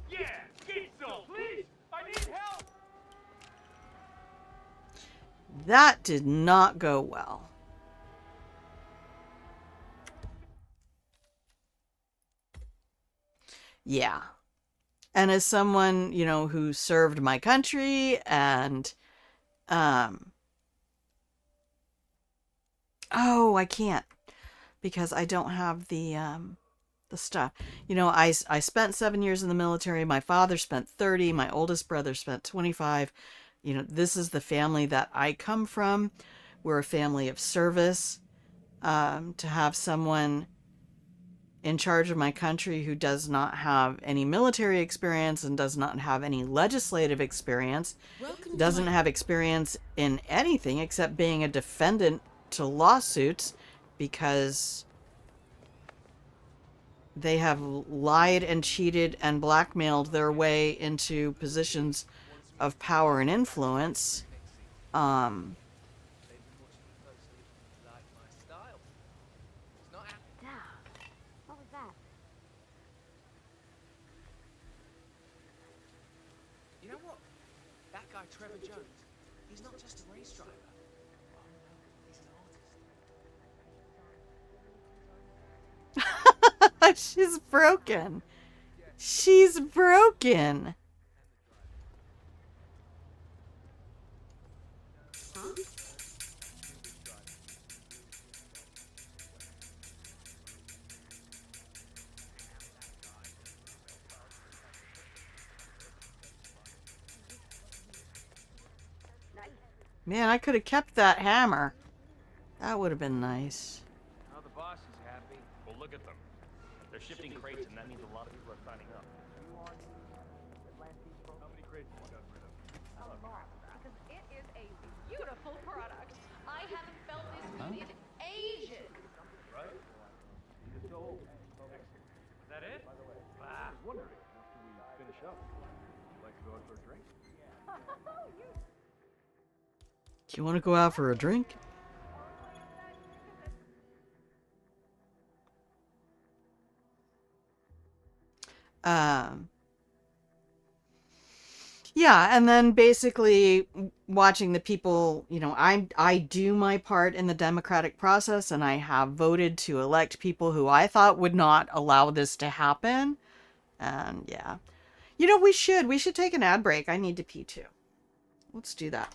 Yeah! Get some, please! I need help! That did not go well. Yeah. And as someone, you know, who served my country and, oh, I can't because I don't have the stuff. You know, I spent 7 years in the military. My father spent 30. My oldest brother spent 25. You know, this is the family that I come from. We're a family of service. To have someone in charge of my country who does not have any military experience and does not have any legislative experience, doesn't have experience in anything except being a defendant to lawsuits because they have lied and cheated and blackmailed their way into positions of power and influence. What was that? what? That guy, Trevor Jones, he's not just a race driver. Oh, no, he's an artist. She's broken. She's broken. Man, I could have kept that hammer. That would have been nice. Now the boss is happy. Well, look at them. They're shifting crates, and that means a lot of people are signing up. You on Atlantis Pro? How many crates have you got rid of? Oh, because it is a beautiful product. I haven't felt this good in ages. Right? It's so old. Is that it? I was wondering, after we finish up, would you like to go out for a drink? Do you want to go out for a drink? Yeah, and then basically watching the people, you know, I do my part in the democratic process, and I have voted to elect people who I thought would not allow this to happen. And yeah. You know, we should take an ad break. I need to pee too. Let's do that.